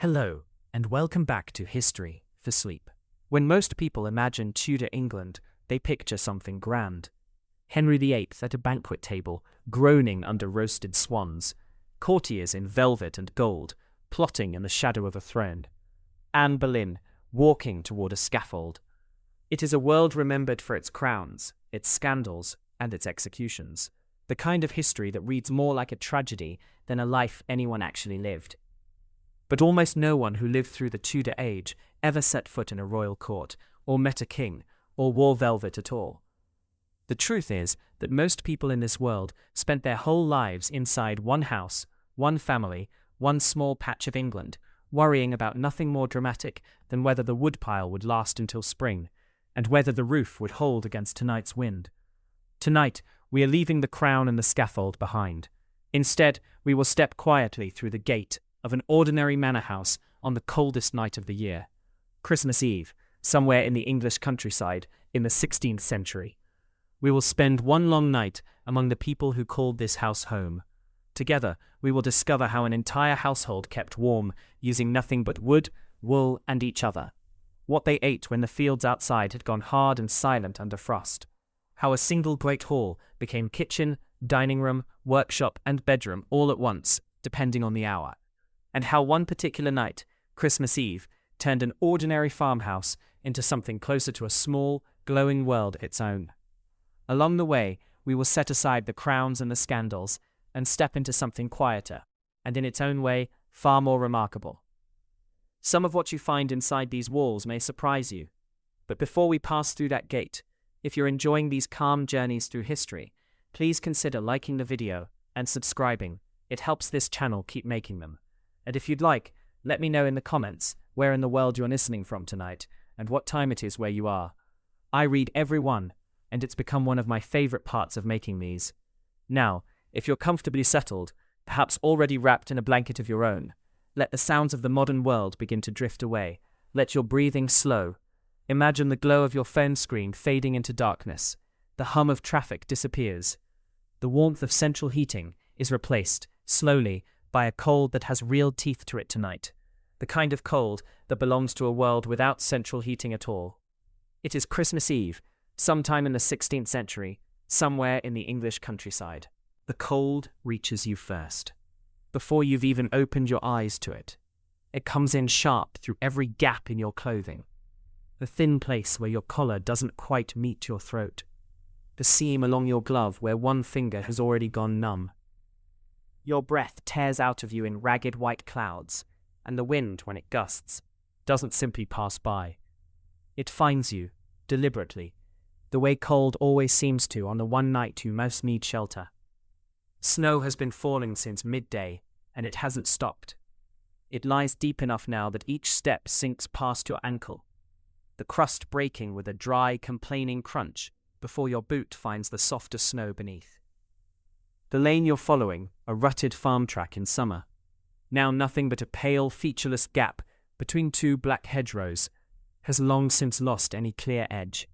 Hello, and welcome back to History for Sleep. When most people imagine Tudor England, they picture something grand. Henry VIII at a banquet table, groaning under roasted swans, courtiers in velvet and gold, plotting in the shadow of a throne, Anne Boleyn walking toward a scaffold. It is a world remembered for its crowns, its scandals, and its executions, the kind of history that reads more like a tragedy than a life anyone actually lived. But almost no one who lived through the Tudor age ever set foot in a royal court, or met a king, or wore velvet at all. The truth is that most people in this world spent their whole lives inside one house, one family, one small patch of England, worrying about nothing more dramatic than whether the woodpile would last until spring, and whether the roof would hold against tonight's wind. Tonight, we are leaving the crown and the scaffold behind. Instead, we will step quietly through the gate of an ordinary manor house on the coldest night of the year, Christmas Eve, somewhere in the English countryside in the 16th century. We will spend one long night among the people who called this house home. Together, we will discover how an entire household kept warm using nothing but wood, wool, and each other. What they ate when the fields outside had gone hard and silent under frost. How a single great hall became kitchen, dining room, workshop, and bedroom all at once, depending on the hour. And how one particular night, Christmas Eve, turned an ordinary farmhouse into something closer to a small, glowing world of its own. Along the way, we will set aside the crowns and the scandals and step into something quieter, and in its own way, far more remarkable. Some of what you find inside these walls may surprise you, but before we pass through that gate, if you're enjoying these calm journeys through history, please consider liking the video and subscribing. It helps this channel keep making them. And if you'd like, let me know in the comments where in the world you're listening from tonight and what time it is where you are. I read every one, and it's become one of my favorite parts of making these. Now, if you're comfortably settled, perhaps already wrapped in a blanket of your own, let the sounds of the modern world begin to drift away. Let your breathing slow. Imagine the glow of your phone screen fading into darkness. The hum of traffic disappears. The warmth of central heating is replaced, slowly, by a cold that has real teeth to it tonight. The kind of cold that belongs to a world without central heating at all. It is Christmas Eve, sometime in the 16th century, somewhere in the English countryside. The cold reaches you first, before you've even opened your eyes to it. It comes in sharp through every gap in your clothing. The thin place where your collar doesn't quite meet your throat. The seam along your glove where one finger has already gone numb. Your breath tears out of you in ragged white clouds, and the wind, when it gusts, doesn't simply pass by. It finds you, deliberately, the way cold always seems to on the one night you most need shelter. Snow has been falling since midday, and it hasn't stopped. It lies deep enough now that each step sinks past your ankle, the crust breaking with a dry, complaining crunch before your boot finds the softer snow beneath. The lane you're following, a rutted farm track in summer, now nothing but a pale, featureless gap between two black hedgerows, has long since lost any clear edge.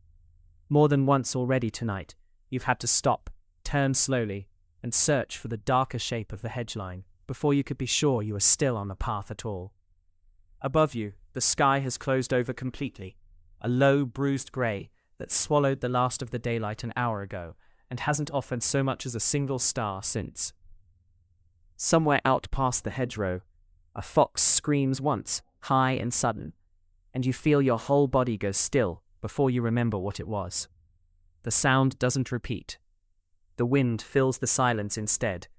More than once already tonight, you've had to stop, turn slowly, and search for the darker shape of the hedgeline before you could be sure you were still on the path at all. Above you, the sky has closed over completely, a low, bruised grey that swallowed the last of the daylight an hour ago, and hasn't offered so much as a single star since. Somewhere out past the hedgerow, a fox screams once, high and sudden, and you feel your whole body go still before you remember what it was. The sound doesn't repeat. The wind fills the silence instead,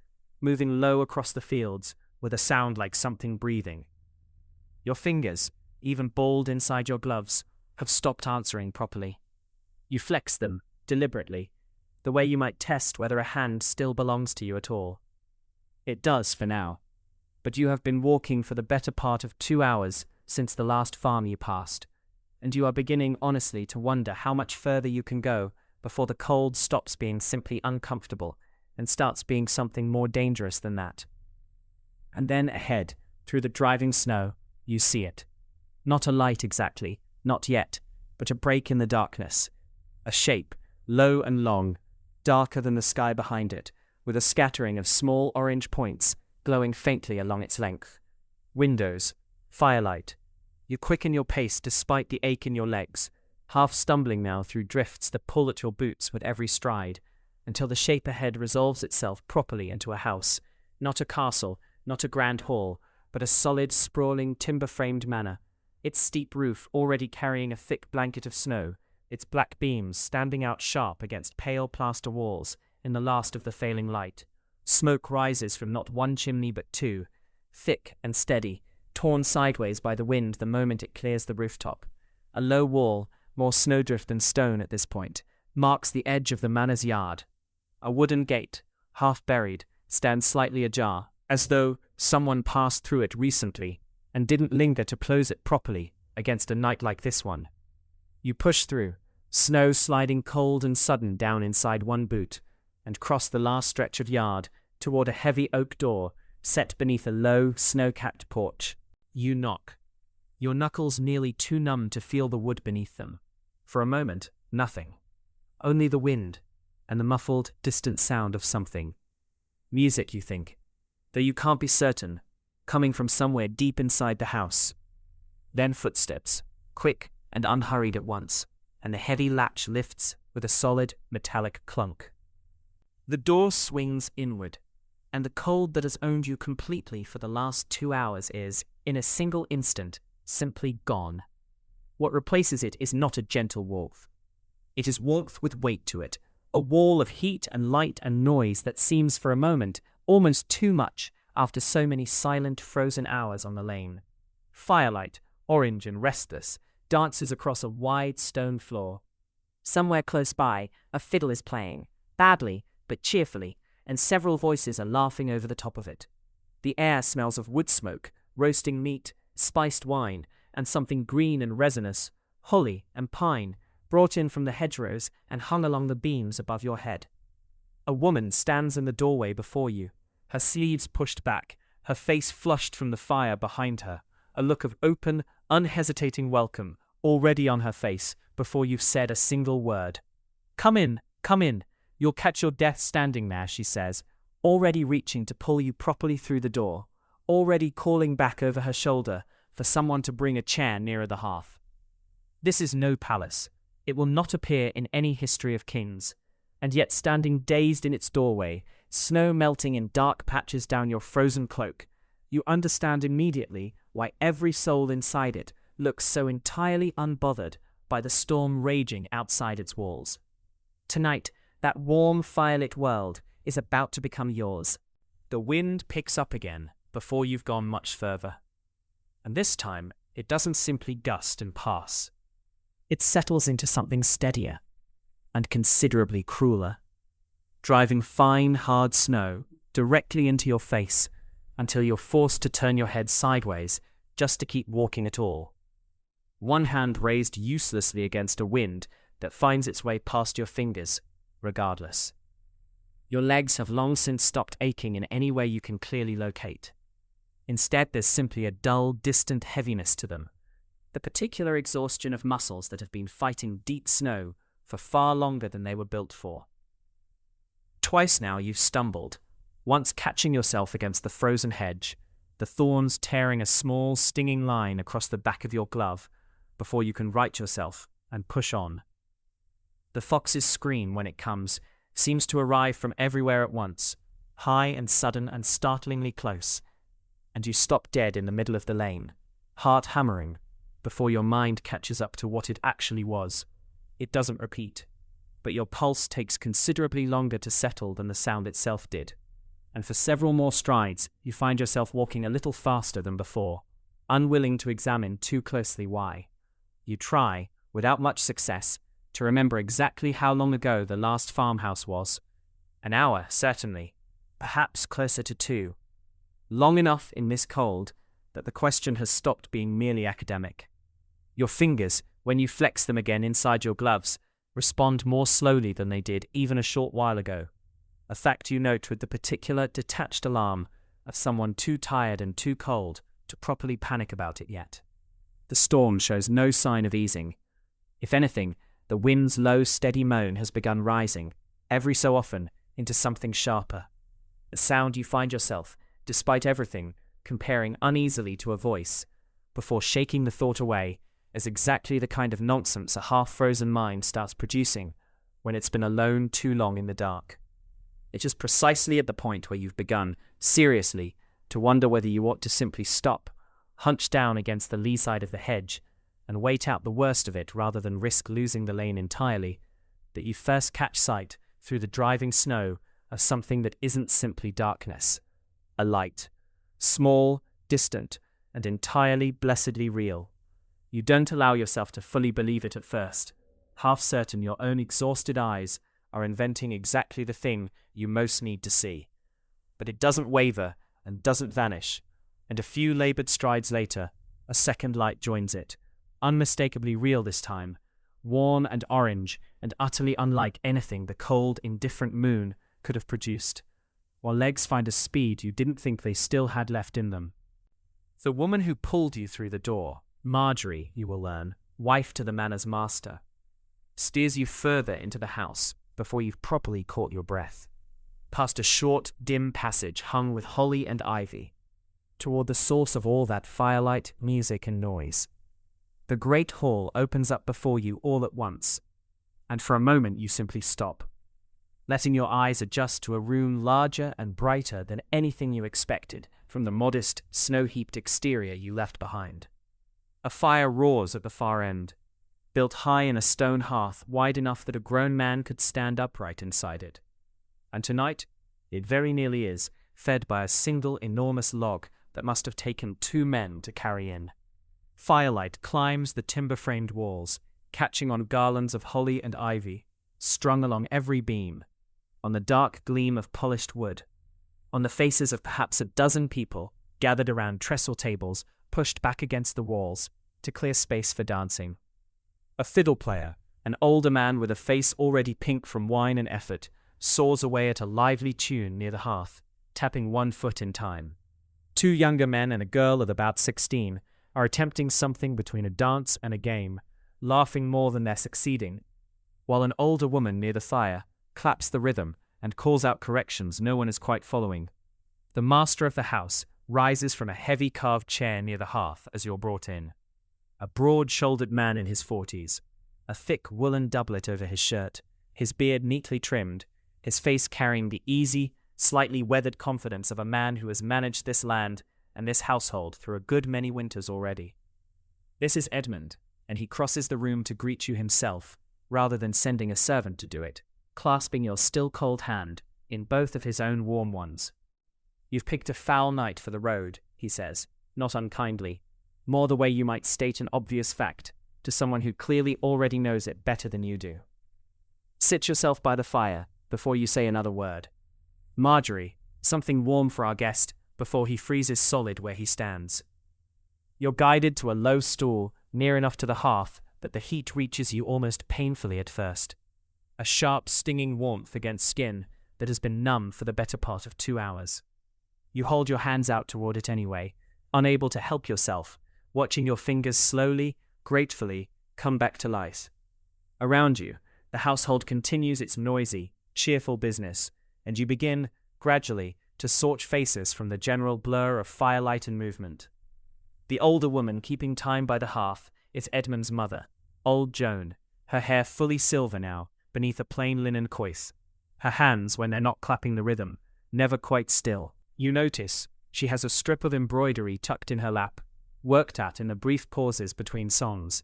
moving low across the fields with a sound like something breathing. Your fingers, even balled inside your gloves, have stopped answering properly. You flex them, deliberately, the way you might test whether a hand still belongs to you at all. It does for now, but you have been walking for the better part of 2 hours since the last farm you passed, and you are beginning honestly to wonder how much further you can go before the cold stops being simply uncomfortable and starts being something more dangerous than that. And then ahead, through the driving snow, you see it. Not a light exactly, not yet, but a break in the darkness. A shape, low and long, darker than the sky behind it, with a scattering of small orange points glowing faintly along its length. Windows, Firelight. You quicken your pace despite the ache in your legs, half stumbling now through drifts that pull at your boots with every stride, until the shape ahead resolves itself properly into a house, not a castle, not a grand hall, but a solid, sprawling, timber-framed manor, its steep roof already carrying a thick blanket of snow, its black beams standing out sharp against pale plaster walls in the last of the failing light. Smoke rises from not one chimney but two, thick and steady, torn sideways by the wind the moment it clears the rooftop. A low wall, more snowdrift than stone at this point, marks the edge of the manor's yard. A wooden gate, half buried, stands slightly ajar, as though someone passed through it recently and didn't linger to close it properly against a night like this one. You push through, snow sliding cold and sudden down inside one boot, and cross the last stretch of yard toward a heavy oak door set beneath a low, snow-capped porch. You knock, your knuckles nearly too numb to feel the wood beneath them. For a moment, nothing. Only the wind and the muffled, distant sound of something. Music, you think, though you can't be certain, coming from somewhere deep inside the house. Then footsteps, quick and unhurried at once, and the heavy latch lifts with a solid, metallic clunk. The door swings inward, and the cold that has owned you completely for the last 2 hours is, in a single instant, simply gone. What replaces it is not a gentle warmth. It is warmth with weight to it, a wall of heat and light and noise that seems for a moment almost too much after so many silent, frozen hours on the lane. Firelight, orange and restless, dances across a wide stone floor. Somewhere close by, a fiddle is playing, badly but cheerfully, and several voices are laughing over the top of it. The air smells of wood smoke, roasting meat, spiced wine, and something green and resinous, holly and pine, brought in from the hedgerows and hung along the beams above your head. A woman stands in the doorway before you, her sleeves pushed back, her face flushed from the fire behind her, a look of open, unhesitating welcome already on her face before you've said a single word. Come in, you'll catch your death standing there, she says, already reaching to pull you properly through the door, already calling back over her shoulder for someone to bring a chair nearer the hearth. This is no palace. It will not appear in any history of kings, and yet standing dazed in its doorway, snow melting in dark patches down your frozen cloak, you understand immediately why every soul inside it looks so entirely unbothered by the storm raging outside its walls. Tonight, that warm, firelit world is about to become yours. The wind picks up again before you've gone much further. And this time, it doesn't simply gust and pass. It settles into something steadier and considerably crueler, driving fine, hard snow directly into your face until you're forced to turn your head sideways just to keep walking at all. One hand raised uselessly against a wind that finds its way past your fingers, regardless. Your legs have long since stopped aching in any way you can clearly locate. Instead, there's simply a dull, distant heaviness to them, the particular exhaustion of muscles that have been fighting deep snow for far longer than they were built for. Twice now you've stumbled, once catching yourself against the frozen hedge, the thorns tearing a small, stinging line across the back of your glove before you can right yourself and push on. The fox's scream, when it comes, seems to arrive from everywhere at once, high and sudden and startlingly close, and you stop dead in the middle of the lane, heart hammering, before your mind catches up to what it actually was. It doesn't repeat, but your pulse takes considerably longer to settle than the sound itself did, and for several more strides you find yourself walking a little faster than before, unwilling to examine too closely why. You try, without much success, to remember exactly how long ago the last farmhouse was. An hour, certainly, perhaps closer to 2. Long enough in this cold that the question has stopped being merely academic. Your fingers, when you flex them again inside your gloves, respond more slowly than they did even a short while ago, a fact you note with the particular detached alarm of someone too tired and too cold to properly panic about it yet. The storm shows no sign of easing. If anything, the wind's low, steady moan has begun rising, every so often, into something sharper. A sound you find yourself, despite everything, comparing uneasily to a voice, before shaking the thought away as exactly the kind of nonsense a half-frozen mind starts producing when it's been alone too long in the dark. It's just precisely at the point where you've begun, seriously, to wonder whether you ought to simply stop, hunch down against the lee side of the hedge, and wait out the worst of it rather than risk losing the lane entirely, that you first catch sight, through the driving snow, of something that isn't simply darkness. A light. Small, distant, and entirely blessedly real. You don't allow yourself to fully believe it at first, half certain your own exhausted eyes are inventing exactly the thing you most need to see. But it doesn't waver and doesn't vanish, and a few labored strides later, a second light joins it, unmistakably real this time, worn and orange and utterly unlike anything the cold, indifferent moon could have produced, while legs find a speed you didn't think they still had left in them. The woman who pulled you through the door, Marjorie, you will learn, wife to the manor's master, steers you further into the house before you've properly caught your breath, past a short, dim passage hung with holly and ivy, toward the source of all that firelight, music, and noise. The great hall opens up before you all at once, and for a moment you simply stop, letting your eyes adjust to a room larger and brighter than anything you expected from the modest, snow-heaped exterior you left behind. A fire roars at the far end, built high in a stone hearth wide enough that a grown man could stand upright inside it. And tonight, it very nearly is, fed by a single enormous log that must have taken 2 men to carry in. Firelight climbs the timber-framed walls, catching on garlands of holly and ivy, strung along every beam, on the dark gleam of polished wood, on the faces of perhaps a dozen people gathered around trestle tables pushed back against the walls to clear space for dancing. A fiddle player, an older man with a face already pink from wine and effort, saws away at a lively tune near the hearth, tapping 1 foot in time. 2 younger men and a girl of about 16 are attempting something between a dance and a game, laughing more than they're succeeding, while an older woman near the fire claps the rhythm and calls out corrections no one is quite following. The master of the house rises from a heavy carved chair near the hearth as you're brought in. A broad-shouldered man in his 40s, a thick woolen doublet over his shirt, his beard neatly trimmed, his face carrying the easy, slightly weathered confidence of a man who has managed this land and this household through a good many winters already. This is Edmund, and he crosses the room to greet you himself, rather than sending a servant to do it, clasping your still-cold hand in both of his own warm ones. "You've picked a foul night for the road," he says, not unkindly, more the way you might state an obvious fact to someone who clearly already knows it better than you do. "Sit yourself by the fire before you say another word. Marjorie, something warm for our guest before he freezes solid where he stands." You're guided to a low stool near enough to the hearth that the heat reaches you almost painfully at first. A sharp, stinging warmth against skin that has been numb for the better part of 2 hours. You hold your hands out toward it anyway, unable to help yourself, watching your fingers slowly, gratefully, come back to life. Around you, the household continues its noisy, cheerful business, and you begin, gradually, to sort faces from the general blur of firelight and movement. The older woman keeping time by the hearth is Edmund's mother, old Joan, her hair fully silver now, beneath a plain linen coif. Her hands, when they're not clapping the rhythm, never quite still. You notice she has a strip of embroidery tucked in her lap, worked at in the brief pauses between songs.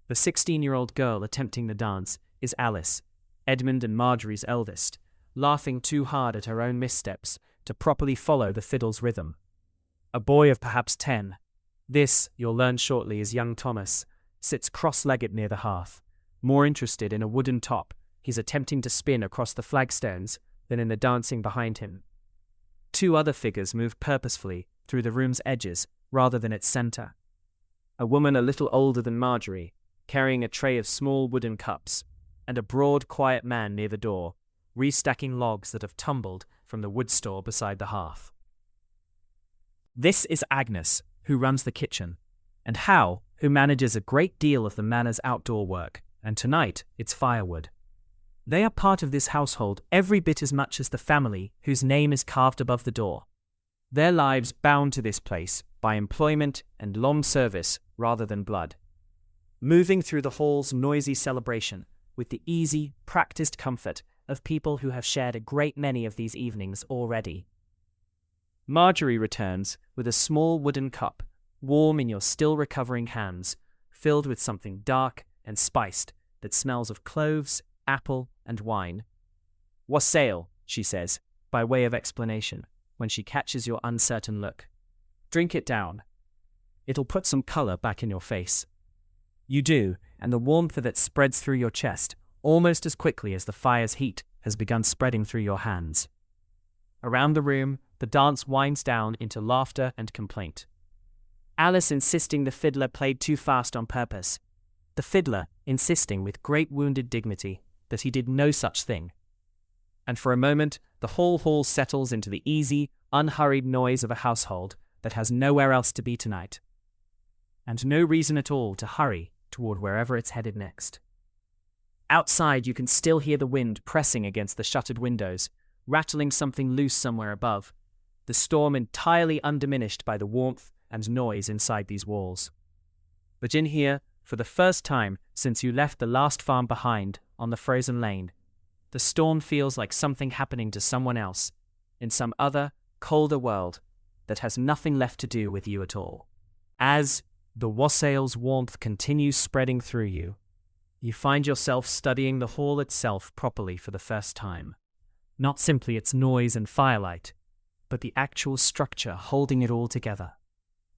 The 16-year-old girl attempting the dance is Alice, Edmund and Marjorie's eldest, laughing too hard at her own missteps to properly follow the fiddle's rhythm. A boy of perhaps 10, this, you'll learn shortly, is young Thomas, sits cross-legged near the hearth, more interested in a wooden top he's attempting to spin across the flagstones than in the dancing behind him. 2 other figures move purposefully through the room's edges rather than its center. A woman a little older than Marjorie, carrying a tray of small wooden cups, and a broad, quiet man near the door, restacking logs that have tumbled from the wood store beside the hearth. This is Agnes, who runs the kitchen, and Hal, who manages a great deal of the manor's outdoor work, and tonight it's firewood. They are part of this household every bit as much as the family whose name is carved above the door. Their lives bound to this place, by employment and long service rather than blood. Moving through the hall's noisy celebration with the easy, practiced comfort of people who have shared a great many of these evenings already. Marjorie returns with a small wooden cup, warm in your still recovering hands, filled with something dark and spiced that smells of cloves, apple, and wine. "Wassail," she says, by way of explanation, when she catches your uncertain look. "Drink it down. It'll put some color back in your face." You do, and the warmth of it spreads through your chest, almost as quickly as the fire's heat has begun spreading through your hands. Around the room, the dance winds down into laughter and complaint. Alice insisting the fiddler played too fast on purpose. The fiddler insisting with great wounded dignity that he did no such thing. And for a moment, the whole hall settles into the easy, unhurried noise of a household that has nowhere else to be tonight, and no reason at all to hurry toward wherever it's headed next. Outside, you can still hear the wind pressing against the shuttered windows, rattling something loose somewhere above, the storm entirely undiminished by the warmth and noise inside these walls. But in here, for the first time since you left the last farm behind on the frozen lane, the storm feels like something happening to someone else, in some other, colder world that has nothing left to do with you at all. As the wassail's warmth continues spreading through you, you find yourself studying the hall itself properly for the first time. Not simply its noise and firelight, but the actual structure holding it all together.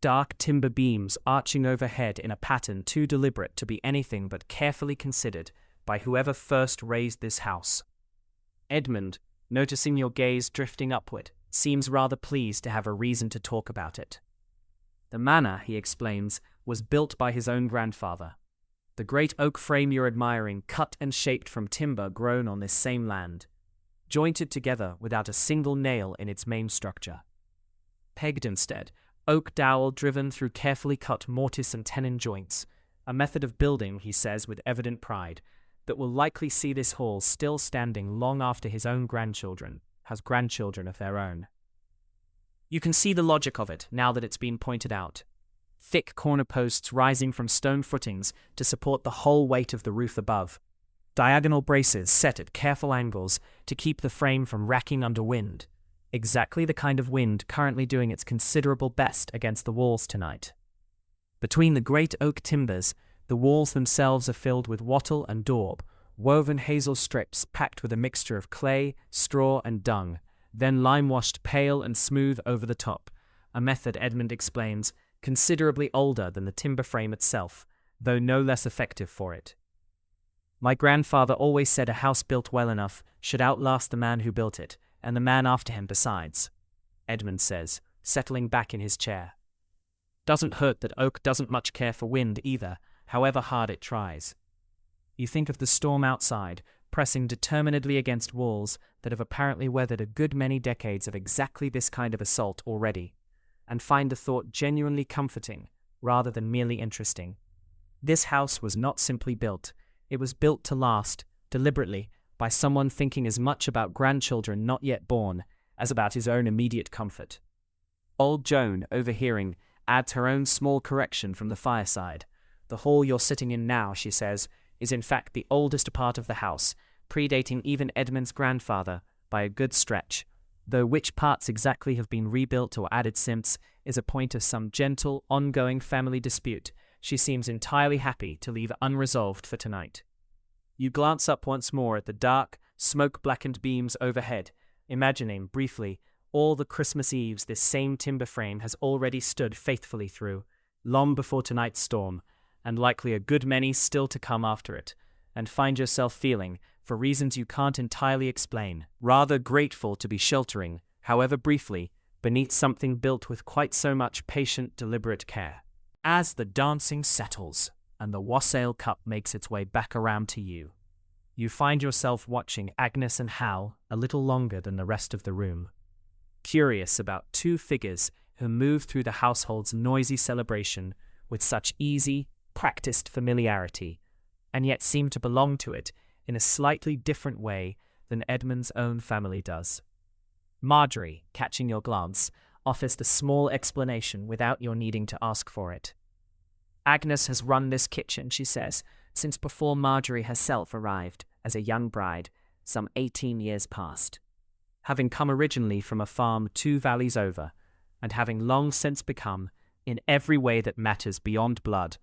Dark timber beams arching overhead in a pattern too deliberate to be anything but carefully considered by whoever first raised this house. Edmund, noticing your gaze drifting upward, seems rather pleased to have a reason to talk about it. The manor, he explains, was built by his own grandfather. The great oak frame you're admiring, cut and shaped from timber grown on this same land, jointed together without a single nail in its main structure. Pegged instead, oak dowel driven through carefully cut mortise and tenon joints, a method of building, he says with evident pride, that will likely see this hall still standing long after his own grandchildren has grandchildren of their own. You can see the logic of it now that it's been pointed out. Thick corner posts rising from stone footings to support the whole weight of the roof above. Diagonal braces set at careful angles to keep the frame from racking under wind. Exactly the kind of wind currently doing its considerable best against the walls tonight. Between the great oak timbers, the walls themselves are filled with wattle and daub, woven hazel strips packed with a mixture of clay, straw, and dung, then lime-washed pale and smooth over the top, a method, Edmund explains, considerably older than the timber frame itself, though no less effective for it. "My grandfather always said a house built well enough should outlast the man who built it, and the man after him besides," Edmund says, settling back in his chair. Doesn't hurt that oak doesn't much care for wind either, however hard it tries. You think of the storm outside, pressing determinedly against walls that have apparently weathered a good many decades of exactly this kind of assault already, and find the thought genuinely comforting, rather than merely interesting. This house was not simply built, it was built to last, deliberately, by someone thinking as much about grandchildren not yet born as about his own immediate comfort. Old Joan, overhearing, adds her own small correction from the fireside. The hall you're sitting in now, she says, is in fact the oldest part of the house, predating even Edmund's grandfather by a good stretch, though which parts exactly have been rebuilt or added since is a point of some gentle, ongoing family dispute she seems entirely happy to leave unresolved for tonight. You glance up once more at the dark, smoke-blackened beams overhead, imagining, briefly, all the Christmas Eves this same timber frame has already stood faithfully through, long before tonight's storm, and likely a good many still to come after it, and find yourself feeling, for reasons you can't entirely explain, rather grateful to be sheltering, however briefly, beneath something built with quite so much patient, deliberate care. As the dancing settles, and the wassail cup makes its way back around to you, you find yourself watching Agnes and Hal a little longer than the rest of the room, curious about two figures who move through the household's noisy celebration with such easy, practiced familiarity, and yet seem to belong to it in a slightly different way than Edmund's own family does. Marjorie, catching your glance, offers the small explanation without your needing to ask for it. Agnes has run this kitchen, she says, since before Marjorie herself arrived as a young bride, some 18 years past. Having come originally from a farm 2 valleys over, and having long since become, in every way that matters beyond blood,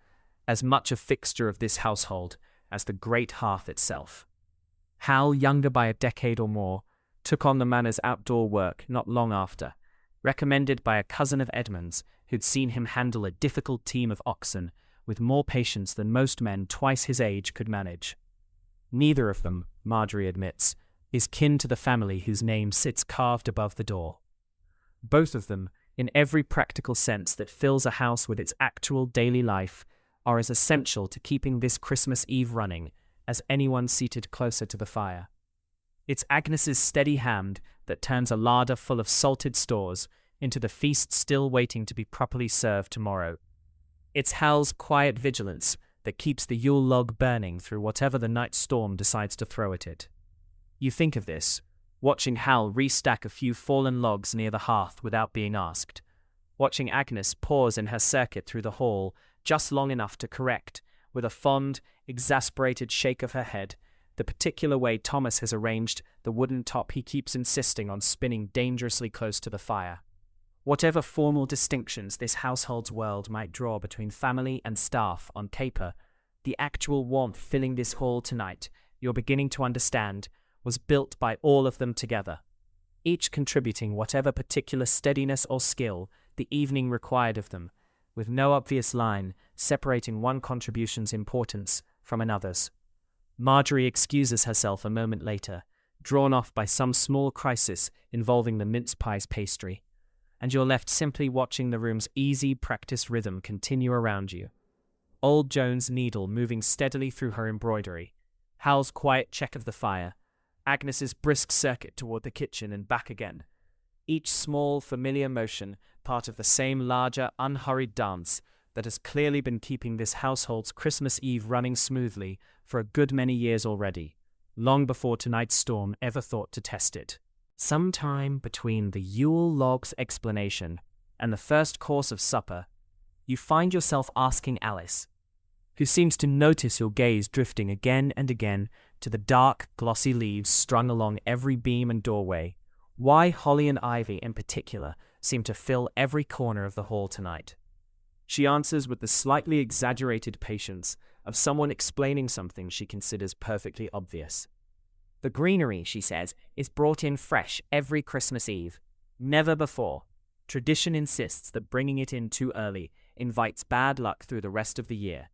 as much a fixture of this household as the great hearth itself. Hal, younger by a decade or more, took on the manor's outdoor work not long after, recommended by a cousin of Edmund's who'd seen him handle a difficult team of oxen with more patience than most men twice his age could manage. Neither of them, Marjorie admits, is kin to the family whose name sits carved above the door. Both of them, in every practical sense that fills a house with its actual daily life, are as essential to keeping this Christmas Eve running as anyone seated closer to the fire. It's Agnes's steady hand that turns a larder full of salted stores into the feast still waiting to be properly served tomorrow. It's Hal's quiet vigilance that keeps the Yule Log burning through whatever the night storm decides to throw at it. You think of this, watching Hal restack a few fallen logs near the hearth without being asked, watching Agnes pause in her circuit through the hall just long enough to correct, with a fond, exasperated shake of her head, the particular way Thomas has arranged the wooden top he keeps insisting on spinning dangerously close to the fire. Whatever formal distinctions this household's world might draw between family and staff on paper, the actual warmth filling this hall tonight, you're beginning to understand, was built by all of them together, each contributing whatever particular steadiness or skill the evening required of them, with no obvious line separating one contribution's importance from another's. Marjorie excuses herself a moment later, drawn off by some small crisis involving the mince pies pastry, and you're left simply watching the room's easy practice rhythm continue around you. Old Joan's needle moving steadily through her embroidery, Hal's quiet check of the fire, Agnes's brisk circuit toward the kitchen and back again, each small, familiar motion part of the same larger, unhurried dance that has clearly been keeping this household's Christmas Eve running smoothly for a good many years already, long before tonight's storm ever thought to test it. Sometime between the Yule Log's explanation and the first course of supper, you find yourself asking Alice, who seems to notice your gaze drifting again and again to the dark, glossy leaves strung along every beam and doorway, why holly and ivy in particular seem to fill every corner of the hall tonight. She answers with the slightly exaggerated patience of someone explaining something she considers perfectly obvious. The greenery, she says, is brought in fresh every Christmas Eve. Never before. Tradition insists that bringing it in too early invites bad luck through the rest of the year.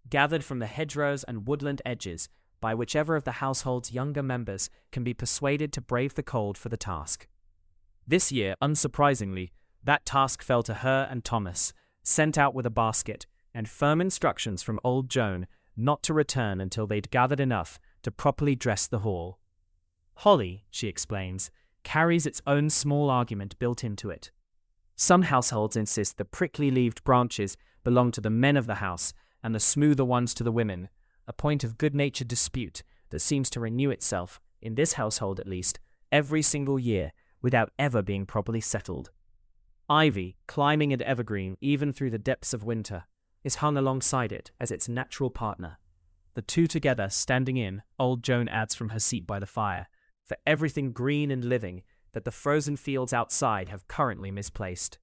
Gathered from the hedgerows and woodland edges by whichever of the household's younger members can be persuaded to brave the cold for the task. This year, unsurprisingly, that task fell to her and Thomas, sent out with a basket and firm instructions from old Joan not to return until they'd gathered enough to properly dress the hall. Holly, she explains, carries its own small argument built into it. Some households insist the prickly-leaved branches belong to the men of the house and the smoother ones to the women, a point of good-natured dispute that seems to renew itself, in this household at least, every single year without ever being properly settled. Ivy, climbing at evergreen even through the depths of winter, is hung alongside it as its natural partner. The two together standing in, old Joan adds from her seat by the fire, for everything green and living that the frozen fields outside have currently misplaced.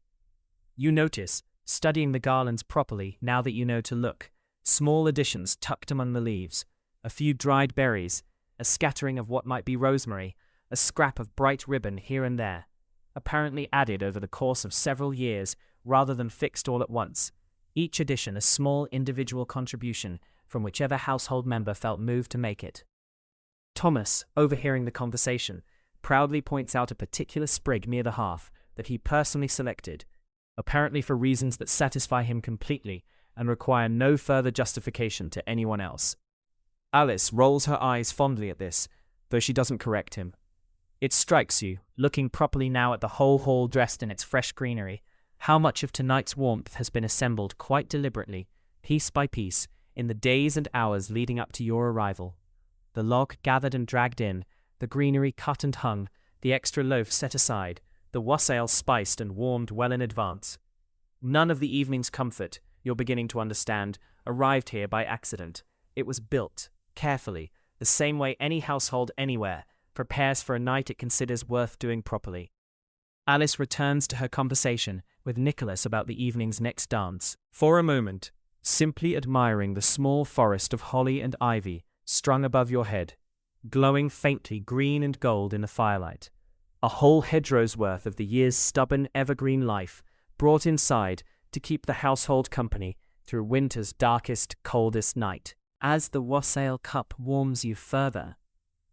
You notice, studying the garlands properly now that you know to look, small additions tucked among the leaves, a few dried berries, a scattering of what might be rosemary, a scrap of bright ribbon here and there, apparently added over the course of several years rather than fixed all at once, each addition a small individual contribution from whichever household member felt moved to make it. Thomas, overhearing the conversation, proudly points out a particular sprig near the hearth that he personally selected, apparently for reasons that satisfy him completely and require no further justification to anyone else. Alice rolls her eyes fondly at this, though she doesn't correct him. It strikes you, looking properly now at the whole hall dressed in its fresh greenery, how much of tonight's warmth has been assembled quite deliberately, piece by piece, in the days and hours leading up to your arrival. The log gathered and dragged in, the greenery cut and hung, the extra loaf set aside, the wassail spiced and warmed well in advance. None of the evening's comfort, you're beginning to understand, arrived here by accident. It was built, carefully, the same way any household anywhere prepares for a night it considers worth doing properly. Alice returns to her conversation with Nicholas about the evening's next dance. For a moment, simply admiring the small forest of holly and ivy strung above your head, glowing faintly green and gold in the firelight. A whole hedgerow's worth of the year's stubborn evergreen life brought inside to keep the household company through winter's darkest, coldest night. As the wassail cup warms you further,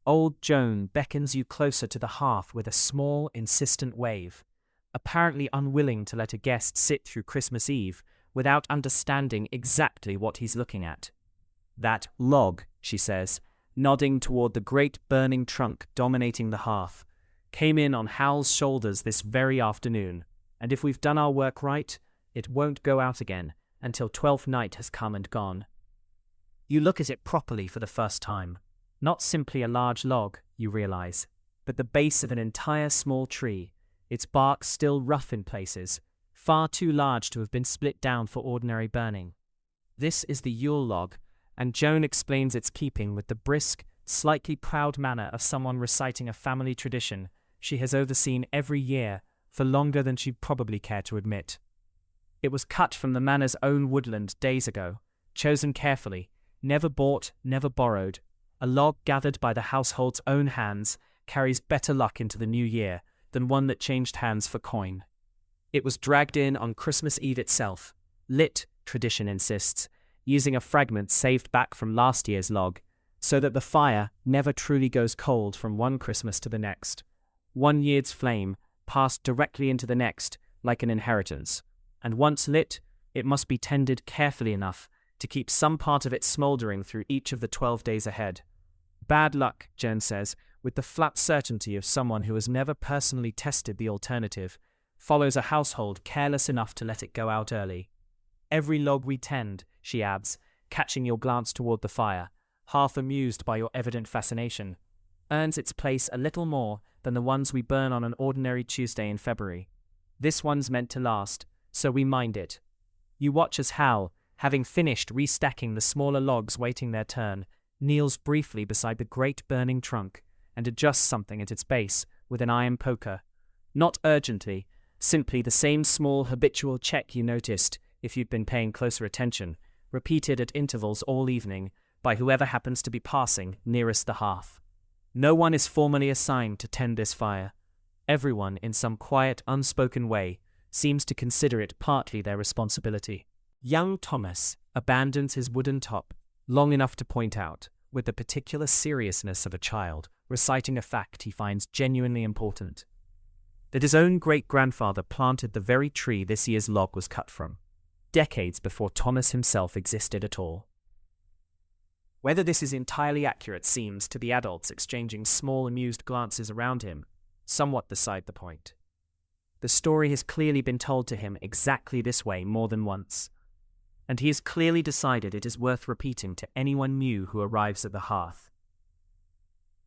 old Joan beckons you closer to the hearth with a small, insistent wave, apparently unwilling to let a guest sit through Christmas Eve without understanding exactly what he's looking at. "That log," she says, nodding toward the great burning trunk dominating the hearth, "came in on Hal's shoulders this very afternoon, and if we've done our work right, it won't go out again until Twelfth Night has come and gone." You look at it properly for the first time. Not simply a large log, you realize, but the base of an entire small tree, its bark still rough in places, far too large to have been split down for ordinary burning. This is the Yule Log, and Joan explains its keeping with the brisk, slightly proud manner of someone reciting a family tradition she has overseen every year for longer than she'd probably care to admit. It was cut from the manor's own woodland days ago, chosen carefully, never bought, never borrowed. A log gathered by the household's own hands carries better luck into the new year than one that changed hands for coin. It was dragged in on Christmas Eve itself, lit, tradition insists, using a fragment saved back from last year's log, so that the fire never truly goes cold from one Christmas to the next. One year's flame passed directly into the next, like an inheritance, and once lit, it must be tended carefully enough to keep some part of it smouldering through each of the 12 days ahead. Bad luck, Joan says, with the flat certainty of someone who has never personally tested the alternative, follows a household careless enough to let it go out early. Every log we tend, she adds, catching your glance toward the fire, half amused by your evident fascination, earns its place a little more than the ones we burn on an ordinary Tuesday in February. This one's meant to last, so we mind it. You watch as Hal, having finished restacking the smaller logs waiting their turn, kneels briefly beside the great burning trunk and adjusts something at its base with an iron poker. Not urgently, simply the same small habitual check you noticed, if you'd been paying closer attention, repeated at intervals all evening by whoever happens to be passing nearest the hearth. No one is formally assigned to tend this fire. Everyone, in some quiet, unspoken way, seems to consider it partly their responsibility. Young Thomas abandons his wooden top long enough to point out, with the particular seriousness of a child reciting a fact he finds genuinely important, that his own great-grandfather planted the very tree this year's log was cut from, decades before Thomas himself existed at all. Whether this is entirely accurate seems, to the adults exchanging small amused glances around him, somewhat beside the point. The story has clearly been told to him exactly this way more than once, and he has clearly decided it is worth repeating to anyone new who arrives at the hearth.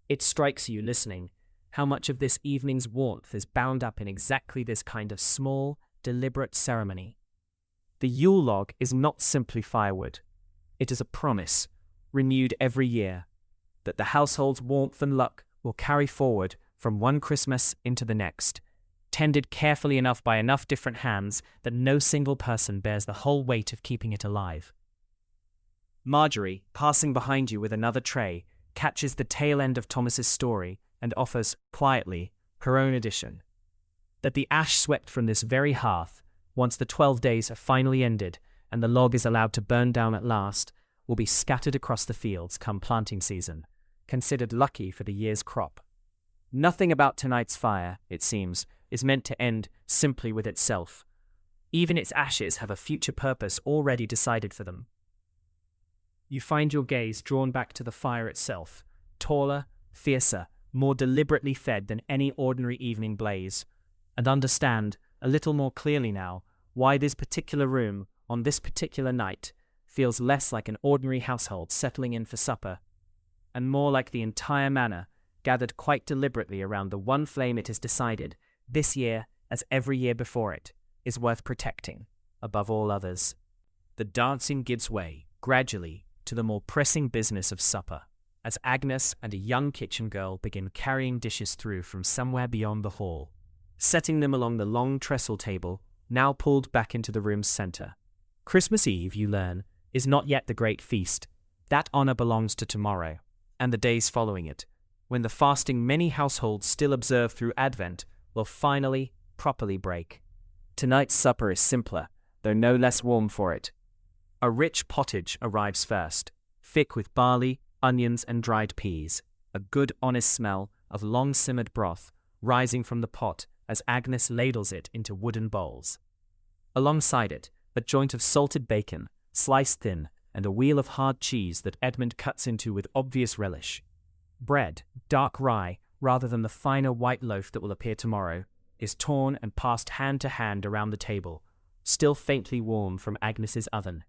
It strikes you, listening, how much of this evening's warmth is bound up in exactly this kind of small, deliberate ceremony. The Yule log is not simply firewood. It is a promise, renewed every year, that the household's warmth and luck will carry forward from one Christmas into the next, tended carefully enough by enough different hands that no single person bears the whole weight of keeping it alive. Marjorie, passing behind you with another tray, catches the tail end of Thomas's story and offers, quietly, her own addition. That the ash swept from this very hearth, once the 12 days have finally ended and the log is allowed to burn down at last, will be scattered across the fields come planting season, considered lucky for the year's crop. Nothing about tonight's fire, it seems, is meant to end simply with itself. Even its ashes have a future purpose already decided for them. You find your gaze drawn back to the fire itself, taller, fiercer, more deliberately fed than any ordinary evening blaze, and understand, a little more clearly now, why this particular room, on this particular night, feels less like an ordinary household settling in for supper, and more like the entire manor, gathered quite deliberately around the one flame it has decided this year, as every year before it, is worth protecting, above all others. The dancing gives way, gradually, to the more pressing business of supper, as Agnes and a young kitchen girl begin carrying dishes through from somewhere beyond the hall, setting them along the long trestle table, now pulled back into the room's center. Christmas Eve, you learn, is not yet the great feast. That honor belongs to tomorrow, and the days following it, when the fasting many households still observe through Advent will finally, properly break. Tonight's supper is simpler, though no less warm for it. A rich pottage arrives first, thick with barley, onions, and dried peas, a good honest smell of long-simmered broth rising from the pot as Agnes ladles it into wooden bowls. Alongside it, a joint of salted bacon, sliced thin, and a wheel of hard cheese that Edmund cuts into with obvious relish. Bread, dark rye, rather than the finer white loaf that will appear tomorrow, is torn and passed hand to hand around the table, still faintly warm from Agnes's oven.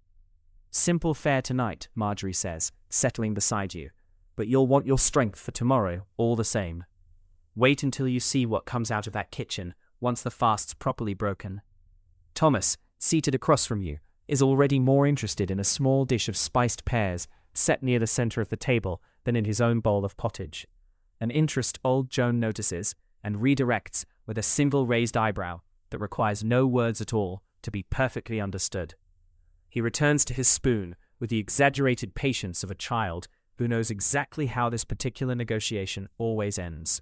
Simple fare tonight, Marjorie says, settling beside you, but you'll want your strength for tomorrow all the same. Wait until you see what comes out of that kitchen once the fast's properly broken. Thomas, seated across from you, is already more interested in a small dish of spiced pears set near the center of the table than in his own bowl of pottage, an interest old Joan notices and redirects with a single raised eyebrow that requires no words at all to be perfectly understood. He returns to his spoon with the exaggerated patience of a child who knows exactly how this particular negotiation always ends.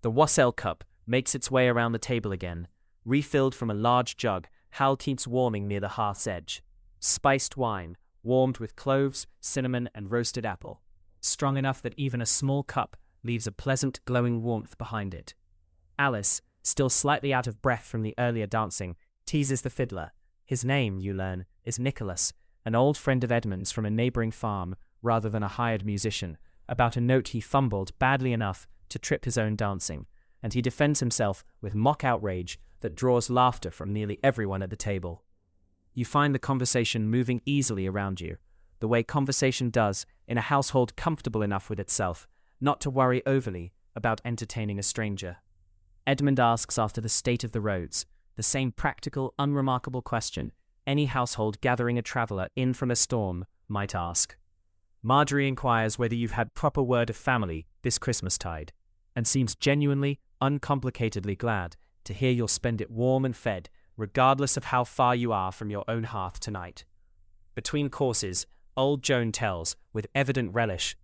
The wassail cup makes its way around the table again, refilled from a large jug Hal keeps warming near the hearth's edge. Spiced wine, warmed with cloves, cinnamon, and roasted apple, strong enough that even a small cup leaves a pleasant glowing warmth behind it. Alice, still slightly out of breath from the earlier dancing, teases the fiddler. His name, you learn, is Nicholas, an old friend of Edmund's from a neighboring farm rather than a hired musician, about a note he fumbled badly enough to trip his own dancing, and he defends himself with mock outrage that draws laughter from nearly everyone at the table. You find the conversation moving easily around you, the way conversation does in a household comfortable enough with itself not to worry overly about entertaining a stranger. Edmund asks after the state of the roads, the same practical, unremarkable question any household gathering a traveller in from a storm might ask. Marjorie inquires whether you've had proper word of family this Christmastide, and seems genuinely, uncomplicatedly glad to hear you'll spend it warm and fed, regardless of how far you are from your own hearth tonight. Between courses, old Joan tells, with evident relish,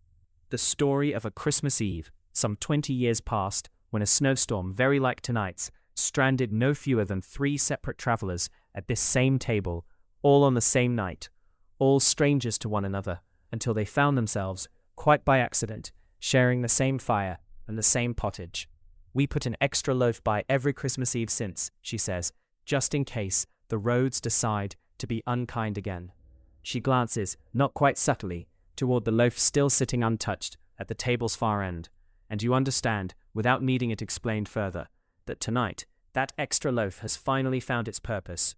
the story of a Christmas Eve, some 20 years past, when a snowstorm very like tonight's stranded no fewer than 3 separate travellers at this same table, all on the same night, all strangers to one another, until they found themselves, quite by accident, sharing the same fire and the same pottage. We put an extra loaf by every Christmas Eve since, she says, just in case the roads decide to be unkind again. She glances, not quite subtly, toward the loaf still sitting untouched at the table's far end, and you understand, without needing it explained further, that tonight that extra loaf has finally found its purpose.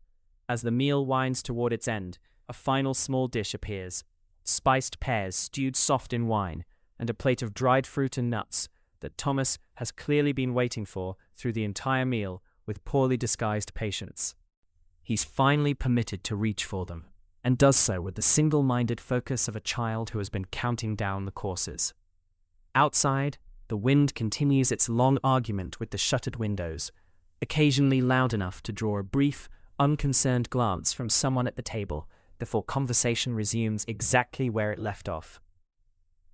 As the meal winds toward its end, a final small dish appears, spiced pears stewed soft in wine, and a plate of dried fruit and nuts that Thomas has clearly been waiting for through the entire meal with poorly disguised patience. He's finally permitted to reach for them, and does so with the single-minded focus of a child who has been counting down the courses. Outside, the wind continues its long argument with the shuttered windows, occasionally loud enough to draw a brief, unconcerned glance from someone at the table before conversation resumes exactly where it left off.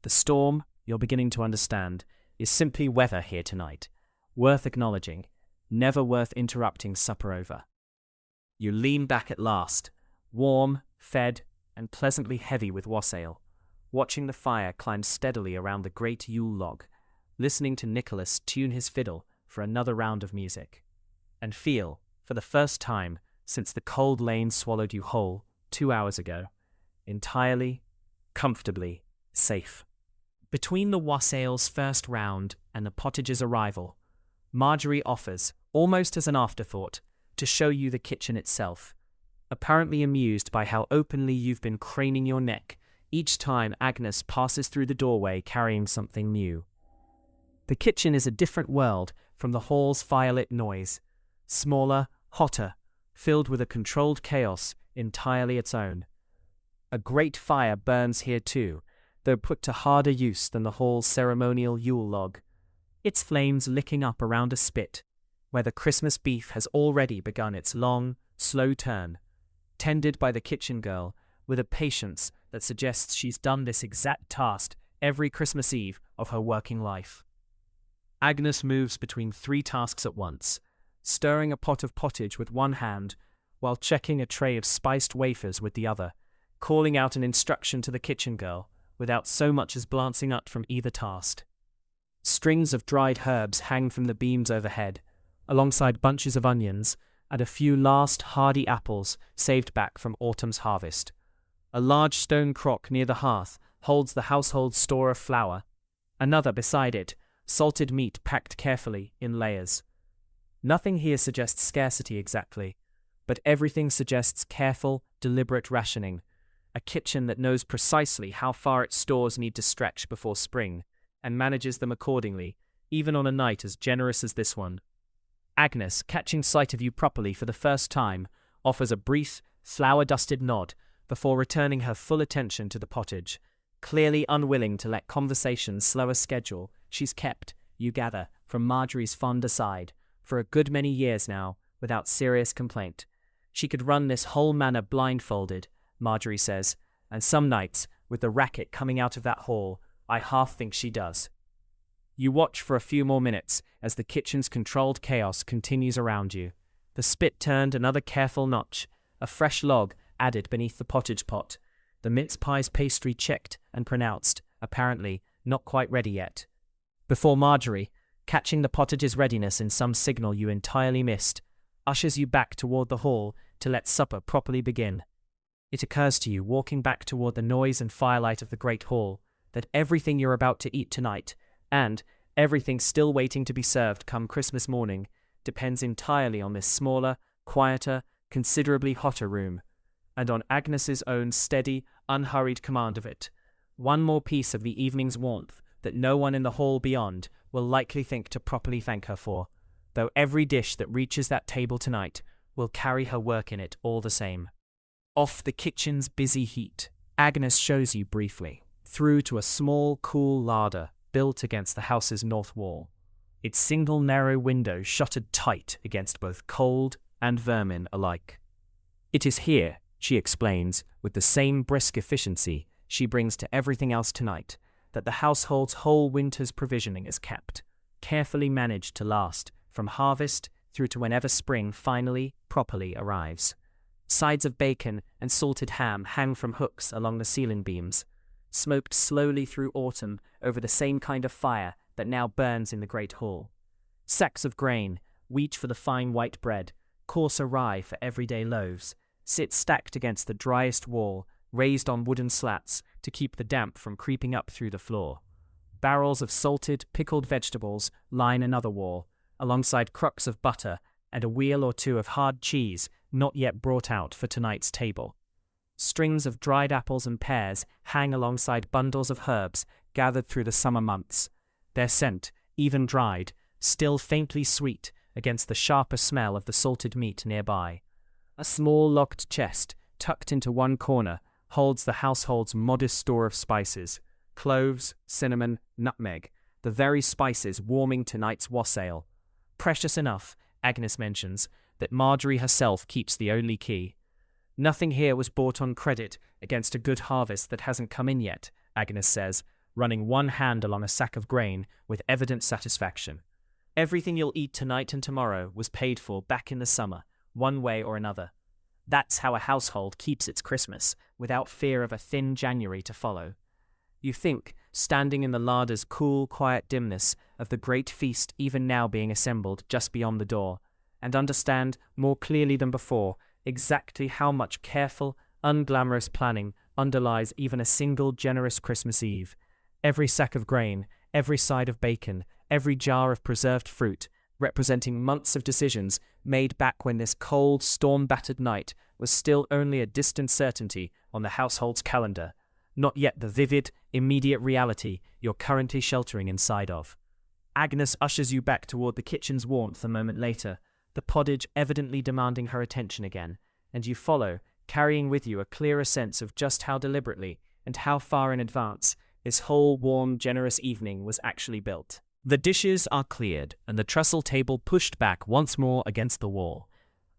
The storm, you're beginning to understand, is simply weather here tonight, worth acknowledging, never worth interrupting supper over. You lean back at last, warm, fed, and pleasantly heavy with wassail, watching the fire climb steadily around the great Yule Log, listening to Nicholas tune his fiddle for another round of music, and feel, for the first time since the cold lane swallowed you whole 2 hours ago, entirely, comfortably safe. Between the wassail's first round and the pottage's arrival, Marjorie offers, almost as an afterthought, to show you the kitchen itself, apparently amused by how openly you've been craning your neck each time Agnes passes through the doorway carrying something new. The kitchen is a different world from the hall's firelit noise. Smaller, hotter, filled with a controlled chaos entirely its own. A great fire burns here too, though put to harder use than the hall's ceremonial Yule Log, its flames licking up around a spit, where the Christmas beef has already begun its long, slow turn, tended by the kitchen girl with a patience that suggests she's done this exact task every Christmas Eve of her working life. Agnes moves between 3 tasks at once, stirring a pot of pottage with one hand while checking a tray of spiced wafers with the other, calling out an instruction to the kitchen girl without so much as glancing up from either task. Strings of dried herbs hang from the beams overhead, alongside bunches of onions and a few last hardy apples saved back from autumn's harvest. A large stone crock near the hearth holds the household's store of flour. Another beside it, salted meat packed carefully in layers. Nothing here suggests scarcity exactly, but everything suggests careful, deliberate rationing, a kitchen that knows precisely how far its stores need to stretch before spring, and manages them accordingly, even on a night as generous as this one. Agnes, catching sight of you properly for the first time, offers a brief, flour-dusted nod before returning her full attention to the pottage, clearly unwilling to let conversation's slower schedule she's kept, you gather, from Marjorie's fond aside, for a good many years now, without serious complaint. She could run this whole manor blindfolded, Marjorie says, and some nights, with the racket coming out of that hall, I half think she does. You watch for a few more minutes as the kitchen's controlled chaos continues around you. The spit turned another careful notch, a fresh log added beneath the pottage pot, the mince pie's pastry checked and pronounced, apparently not quite ready yet. Before Marjorie, catching the pottage's readiness in some signal you entirely missed, ushers you back toward the hall to let supper properly begin. It occurs to you, walking back toward the noise and firelight of the great hall, that everything you're about to eat tonight, and everything still waiting to be served come Christmas morning, depends entirely on this smaller, quieter, considerably hotter room, and on Agnes's own steady, unhurried command of it. One more piece of the evening's warmth that no one in the hall beyond will likely think to properly thank her for, though every dish that reaches that table tonight will carry her work in it all the same. Off the kitchen's busy heat, Agnes shows you briefly, through to a small, cool larder built against the house's north wall, its single narrow window shuttered tight against both cold and vermin alike. It is here, she explains, with the same brisk efficiency she brings to everything else tonight, that the household's whole winter's provisioning is kept, carefully managed to last from harvest through to whenever spring finally, properly arrives. Sides of bacon and salted ham hang from hooks along the ceiling beams, smoked slowly through autumn over the same kind of fire that now burns in the great hall. Sacks of grain, wheat for the fine white bread, coarser rye for everyday loaves, sit stacked against the driest wall, raised on wooden slats to keep the damp from creeping up through the floor. Barrels of salted, pickled vegetables line another wall, alongside crocks of butter and a wheel or two of hard cheese not yet brought out for tonight's table. Strings of dried apples and pears hang alongside bundles of herbs gathered through the summer months, their scent, even dried, still faintly sweet against the sharper smell of the salted meat nearby. A small locked chest, tucked into one corner, holds the household's modest store of spices, cloves, cinnamon, nutmeg, the very spices warming tonight's wassail. Precious enough, Agnes mentions, that Marjorie herself keeps the only key. Nothing here was bought on credit against a good harvest that hasn't come in yet, Agnes says, running one hand along a sack of grain with evident satisfaction. Everything you'll eat tonight and tomorrow was paid for back in the summer, one way or another. That's how a household keeps its Christmas, without fear of a thin January to follow. You think, standing in the larder's cool, quiet dimness, of the great feast even now being assembled just beyond the door, and understand, more clearly than before, exactly how much careful, unglamorous planning underlies even a single generous Christmas Eve. Every sack of grain, every side of bacon, every jar of preserved fruit, representing months of decisions made back when this cold, storm-battered night was still only a distant certainty on the household's calendar, not yet the vivid, immediate reality you're currently sheltering inside of. Agnes ushers you back toward the kitchen's warmth a moment later, the pottage evidently demanding her attention again, and you follow, carrying with you a clearer sense of just how deliberately and how far in advance this whole warm, generous evening was actually built. The dishes are cleared, and the trestle table pushed back once more against the wall,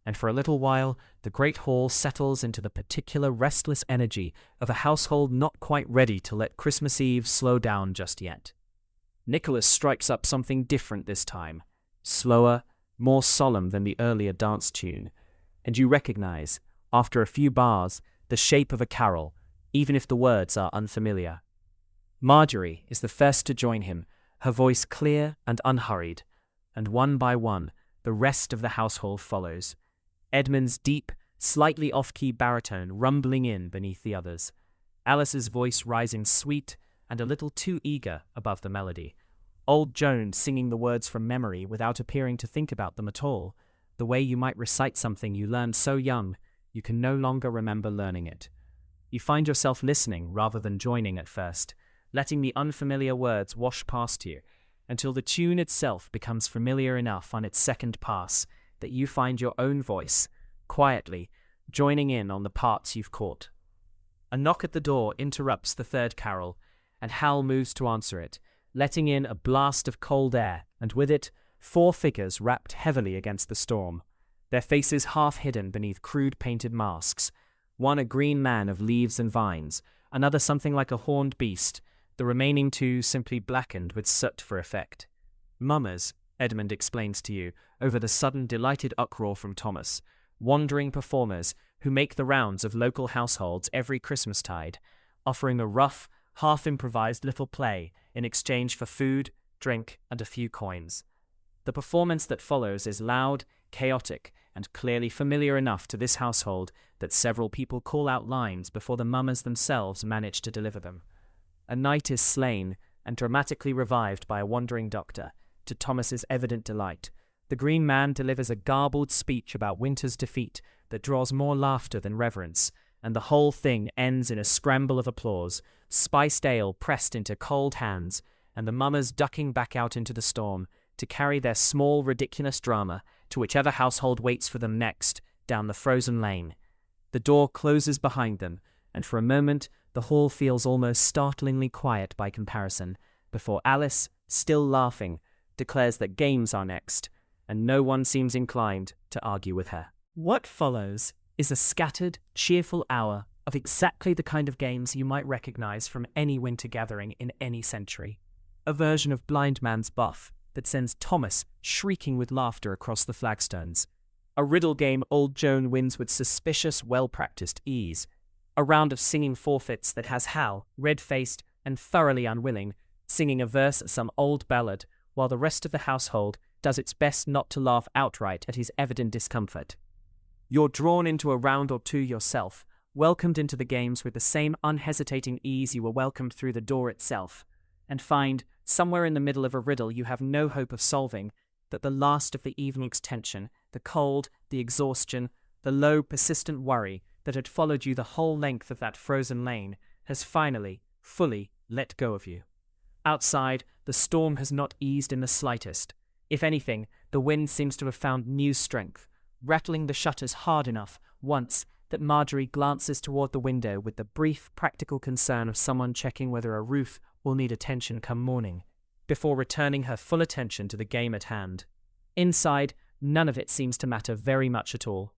and for a little while the great hall settles into the particular restless energy of a household not quite ready to let Christmas Eve slow down just yet. Nicholas strikes up something different this time, slower, more solemn than the earlier dance tune, and you recognize, after a few bars, the shape of a carol, even if the words are unfamiliar. Marjorie is the first to join him, her voice clear and unhurried, and one by one, the rest of the household follows. Edmund's deep, slightly off-key baritone rumbling in beneath the others, Alice's voice rising sweet and a little too eager above the melody, old Joan singing the words from memory without appearing to think about them at all, the way you might recite something you learned so young you can no longer remember learning it. You find yourself listening rather than joining at first, letting the unfamiliar words wash past you, until the tune itself becomes familiar enough on its second pass that you find your own voice, quietly, joining in on the parts you've caught. A knock at the door interrupts the third carol, and Hal moves to answer it, letting in a blast of cold air, and with it, 4 figures wrapped heavily against the storm, their faces half hidden beneath crude painted masks, one a green man of leaves and vines, another something like a horned beast, the remaining 2 simply blackened with soot for effect. Mummers, Edmund explains to you, over the sudden delighted uproar from Thomas, wandering performers who make the rounds of local households every Christmastide, offering a rough, half-improvised little play in exchange for food, drink, and a few coins. The performance that follows is loud, chaotic, and clearly familiar enough to this household that several people call out lines before the mummers themselves manage to deliver them. A knight is slain and dramatically revived by a wandering doctor, to Thomas's evident delight. The green man delivers a garbled speech about winter's defeat that draws more laughter than reverence, and the whole thing ends in a scramble of applause, spiced ale pressed into cold hands, and the mummers ducking back out into the storm to carry their small, ridiculous drama to whichever household waits for them next down the frozen lane. The door closes behind them, and for a moment the hall feels almost startlingly quiet by comparison, before Alice, still laughing, declares that games are next, and no one seems inclined to argue with her. What follows is a scattered, cheerful hour of exactly the kind of games you might recognize from any winter gathering in any century. A version of blind man's buff that sends Thomas shrieking with laughter across the flagstones. A riddle game old Joan wins with suspicious, well-practiced ease. A round of singing forfeits that has Hal, red-faced and thoroughly unwilling, singing a verse at some old ballad, while the rest of the household does its best not to laugh outright at his evident discomfort. You're drawn into a round or 2 yourself, welcomed into the games with the same unhesitating ease you were welcomed through the door itself, and find, somewhere in the middle of a riddle you have no hope of solving, that the last of the evening's tension, the cold, the exhaustion, the low, persistent worry that had followed you the whole length of that frozen lane has finally, fully let go of you. Outside, the storm has not eased in the slightest. If anything, the wind seems to have found new strength, rattling the shutters hard enough once that Marjorie glances toward the window with the brief, practical concern of someone checking whether a roof will need attention come morning, before returning her full attention to the game at hand. Inside, none of it seems to matter very much at all.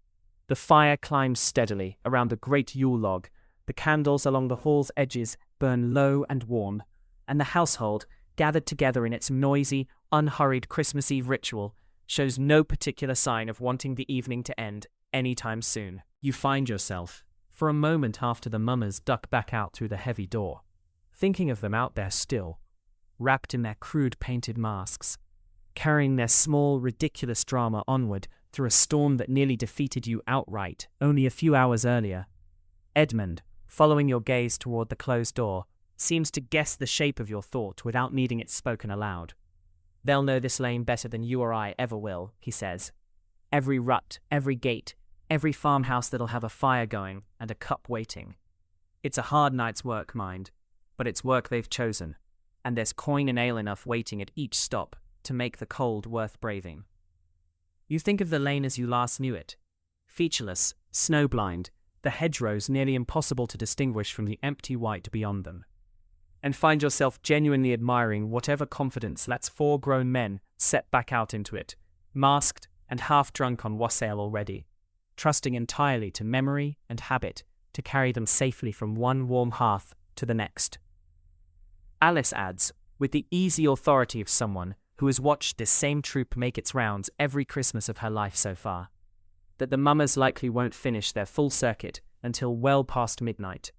The fire climbs steadily around the great Yule log, the candles along the hall's edges burn low and warm, and the household, gathered together in its noisy, unhurried Christmas Eve ritual, shows no particular sign of wanting the evening to end any time soon. You find yourself, for a moment after the mummers duck back out through the heavy door, thinking of them out there still, wrapped in their crude painted masks, carrying their small, ridiculous drama onward through a storm that nearly defeated you outright only a few hours earlier. Edmund, following your gaze toward the closed door, seems to guess the shape of your thought without needing it spoken aloud. They'll know this lane better than you or I ever will, he says. Every rut, every gate, every farmhouse that'll have a fire going and a cup waiting. It's a hard night's work, mind, but it's work they've chosen, and there's coin and ale enough waiting at each stop to make the cold worth braving. You think of the lane as you last knew it. Featureless, snow-blind, the hedgerows nearly impossible to distinguish from the empty white beyond them. And find yourself genuinely admiring whatever confidence lets 4 grown men set back out into it, masked and half drunk on wassail already, trusting entirely to memory and habit to carry them safely from one warm hearth to the next. Alice adds, with the easy authority of someone who has watched this same troupe make its rounds every Christmas of her life so far, that the mummers likely won't finish their full circuit until well past midnight,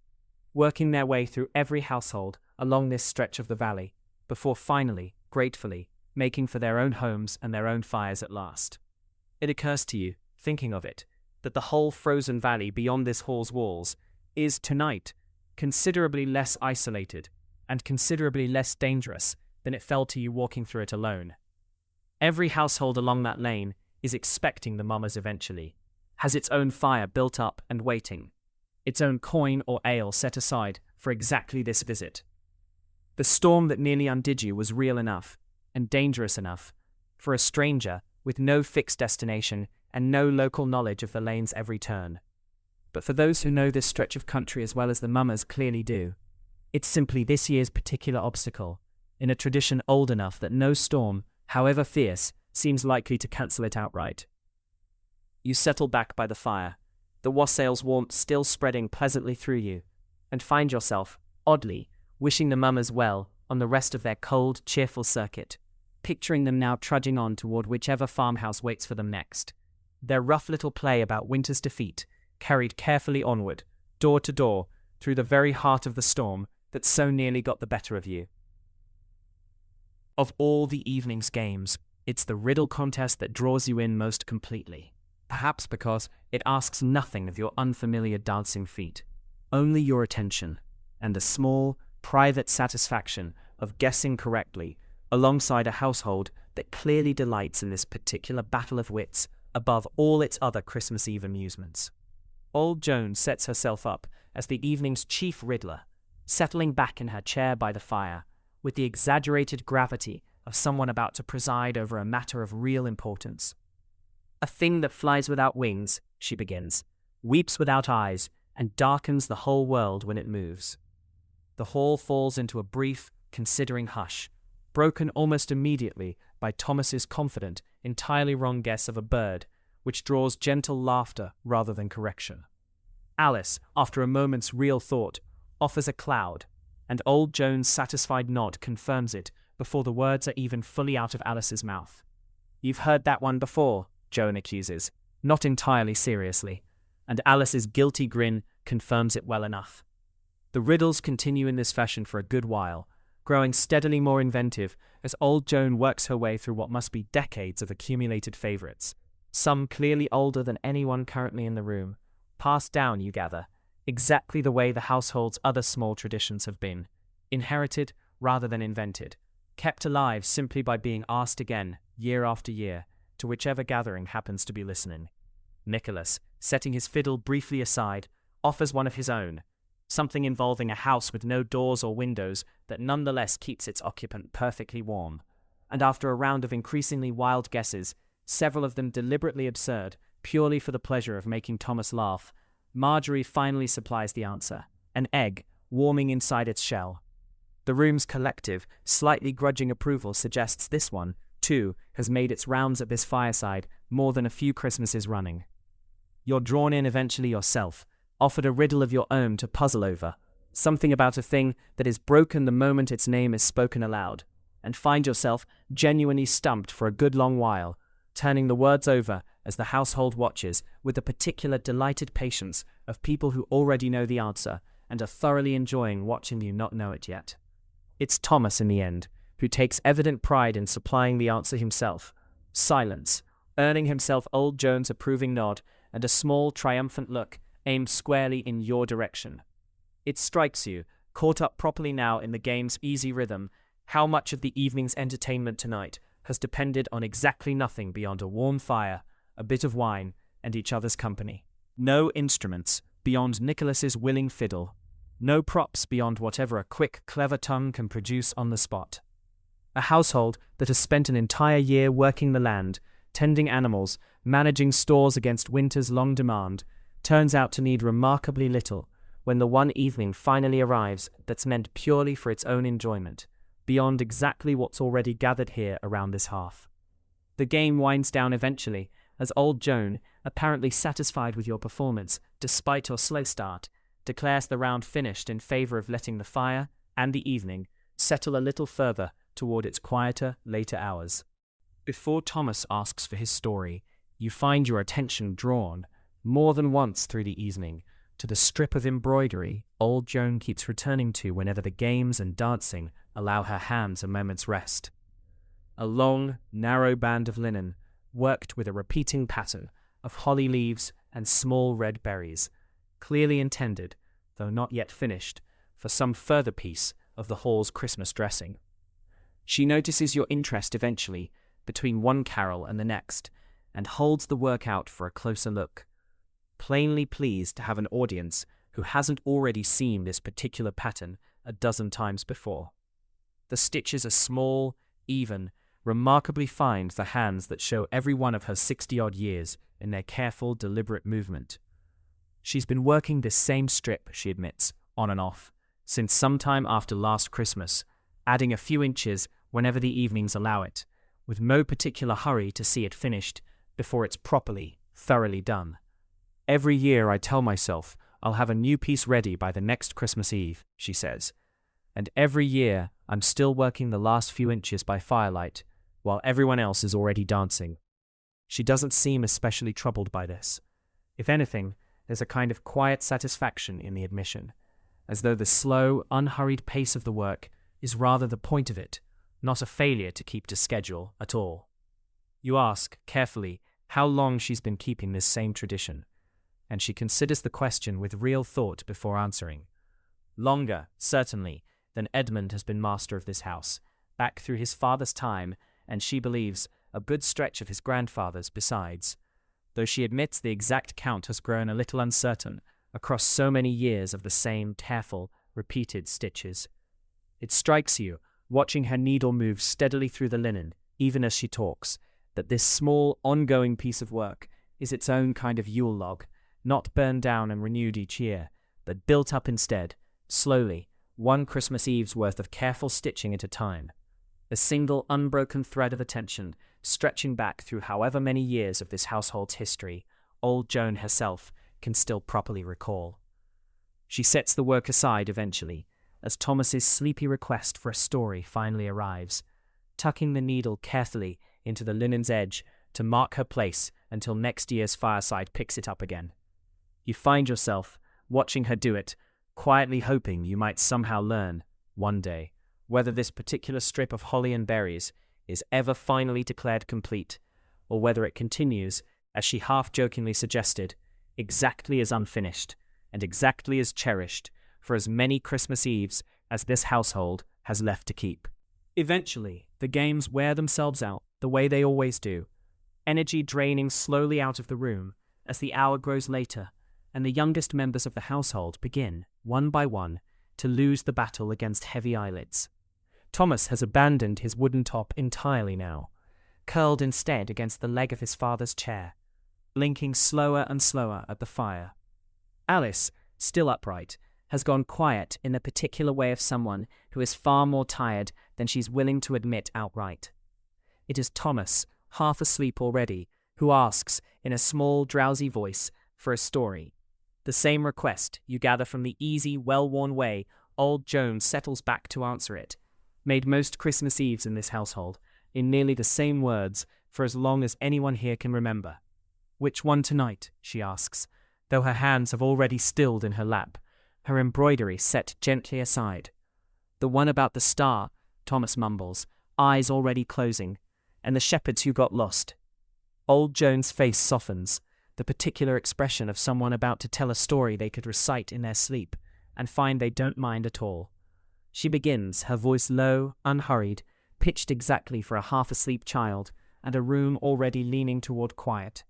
working their way through every household along this stretch of the valley, before finally, gratefully, making for their own homes and their own fires at last. It occurs to you, thinking of it, that the whole frozen valley beyond this hall's walls is, tonight, considerably less isolated and considerably less dangerous than it felt to you walking through it alone. Every household along that lane is expecting the mummers eventually, has its own fire built up and waiting, its own coin or ale set aside for exactly this visit. The storm that nearly undid you was real enough, and dangerous enough, for a stranger with no fixed destination and no local knowledge of the lane's every turn. But for those who know this stretch of country as well as the mummers clearly do, it's simply this year's particular obstacle, in a tradition old enough that no storm, however fierce, seems likely to cancel it outright. You settle back by the fire, the wassail's warmth still spreading pleasantly through you, and find yourself, oddly, wishing the mummers well on the rest of their cold, cheerful circuit, picturing them now trudging on toward whichever farmhouse waits for them next, their rough little play about winter's defeat carried carefully onward, door to door, through the very heart of the storm that so nearly got the better of you. Of all the evening's games, it's the riddle contest that draws you in most completely, perhaps because it asks nothing of your unfamiliar dancing feet, only your attention, and the small, private satisfaction of guessing correctly alongside a household that clearly delights in this particular battle of wits above all its other Christmas Eve amusements. Old Joan sets herself up as the evening's chief riddler, settling back in her chair by the fire, with the exaggerated gravity of someone about to preside over a matter of real importance. A thing that flies without wings, she begins, weeps without eyes, and darkens the whole world when it moves. The hall falls into a brief, considering hush, broken almost immediately by Thomas's confident, entirely wrong guess of a bird, which draws gentle laughter rather than correction. Alice, after a moment's real thought, offers a cloud, and old Joan's satisfied nod confirms it before the words are even fully out of Alice's mouth. "You've heard that one before," Joan accuses, not entirely seriously, and Alice's guilty grin confirms it well enough. The riddles continue in this fashion for a good while, growing steadily more inventive as old Joan works her way through what must be decades of accumulated favourites, some clearly older than anyone currently in the room, passed down, you gather, exactly the way the household's other small traditions have been, inherited rather than invented, kept alive simply by being asked again, year after year, to whichever gathering happens to be listening. Nicholas, setting his fiddle briefly aside, offers one of his own, something involving a house with no doors or windows that nonetheless keeps its occupant perfectly warm. And after a round of increasingly wild guesses, several of them deliberately absurd, purely for the pleasure of making Thomas laugh, Marjorie finally supplies the answer, an egg, warming inside its shell. The room's collective, slightly grudging approval suggests this one, too, has made its rounds at this fireside more than a few Christmases running. You're drawn in eventually yourself, offered a riddle of your own to puzzle over, something about a thing that is broken the moment its name is spoken aloud, and find yourself genuinely stumped for a good long while, turning the words over as the household watches with the particular delighted patience of people who already know the answer and are thoroughly enjoying watching you not know it yet. It's Thomas in the end, who takes evident pride in supplying the answer himself. Silence, earning himself old Joan's approving nod and a small triumphant look aimed squarely in your direction. It strikes you, caught up properly now in the game's easy rhythm, how much of the evening's entertainment tonight has depended on exactly nothing beyond a warm fire, a bit of wine, and each other's company. No instruments beyond Nicholas's willing fiddle. No props beyond whatever a quick, clever tongue can produce on the spot. A household that has spent an entire year working the land, tending animals, managing stores against winter's long demand, turns out to need remarkably little when the one evening finally arrives that's meant purely for its own enjoyment, beyond exactly what's already gathered here around this hearth. The game winds down eventually, as old Joan, apparently satisfied with your performance, despite your slow start, declares the round finished in favor of letting the fire and the evening settle a little further toward its quieter, later hours. Before Thomas asks for his story, you find your attention drawn, more than once through the evening, to the strip of embroidery old Joan keeps returning to whenever the games and dancing allow her hands a moment's rest. A long, narrow band of linen, worked with a repeating pattern of holly leaves and small red berries, clearly intended, though not yet finished, for some further piece of the hall's Christmas dressing. She notices your interest eventually, between one carol and the next, and holds the work out for a closer look, plainly pleased to have an audience who hasn't already seen this particular pattern a dozen times before. The stitches are small, even, remarkably fine for hands that show every one of her 60-odd years in their careful, deliberate movement. She's been working this same strip, she admits, on and off, since sometime after last Christmas, adding a few inches whenever the evenings allow it, with no particular hurry to see it finished before it's properly, thoroughly done. Every year I tell myself I'll have a new piece ready by the next Christmas Eve, she says, and every year I'm still working the last few inches by firelight, while everyone else is already dancing. She doesn't seem especially troubled by this. If anything, there's a kind of quiet satisfaction in the admission, as though the slow, unhurried pace of the work is rather the point of it, not a failure to keep to schedule at all. You ask, carefully, how long she's been keeping this same tradition, and she considers the question with real thought before answering. Longer, certainly, than Edmund has been master of this house, back through his father's time, and she believes a good stretch of his grandfather's besides, though she admits the exact count has grown a little uncertain across so many years of the same careful, repeated stitches. It strikes you, watching her needle move steadily through the linen, even as she talks, that this small, ongoing piece of work is its own kind of Yule Log, not burned down and renewed each year, but built up instead, slowly, one Christmas Eve's worth of careful stitching at a time. A single unbroken thread of attention, stretching back through however many years of this household's history, old Joan herself can still properly recall. She sets the work aside eventually, as Thomas's sleepy request for a story finally arrives, tucking the needle carefully into the linen's edge to mark her place until next year's fireside picks it up again. You find yourself, watching her do it, quietly hoping you might somehow learn, one day, whether this particular strip of holly and berries is ever finally declared complete, or whether it continues, as she half-jokingly suggested, exactly as unfinished, and exactly as cherished, for as many Christmas Eves as this household has left to keep. Eventually, the games wear themselves out the way they always do, energy draining slowly out of the room as the hour grows later, and the youngest members of the household begin, one by one, to lose the battle against heavy eyelids. Thomas has abandoned his wooden top entirely now, curled instead against the leg of his father's chair, blinking slower and slower at the fire. Alice, still upright, has gone quiet in the particular way of someone who is far more tired than she's willing to admit outright. It is Thomas, half asleep already, who asks, in a small, drowsy voice, for a story. The same request, you gather from the easy, well-worn way old Joan settles back to answer it, made most Christmas Eves in this household, in nearly the same words, for as long as anyone here can remember. Which one tonight, she asks, though her hands have already stilled in her lap, her embroidery set gently aside. The one about the star, Thomas mumbles, eyes already closing, and the shepherds who got lost. Old Joan's face softens, the particular expression of someone about to tell a story they could recite in their sleep, and find they don't mind at all. She begins, her voice low, unhurried, pitched exactly for a half-asleep child, and a room already leaning toward quiet.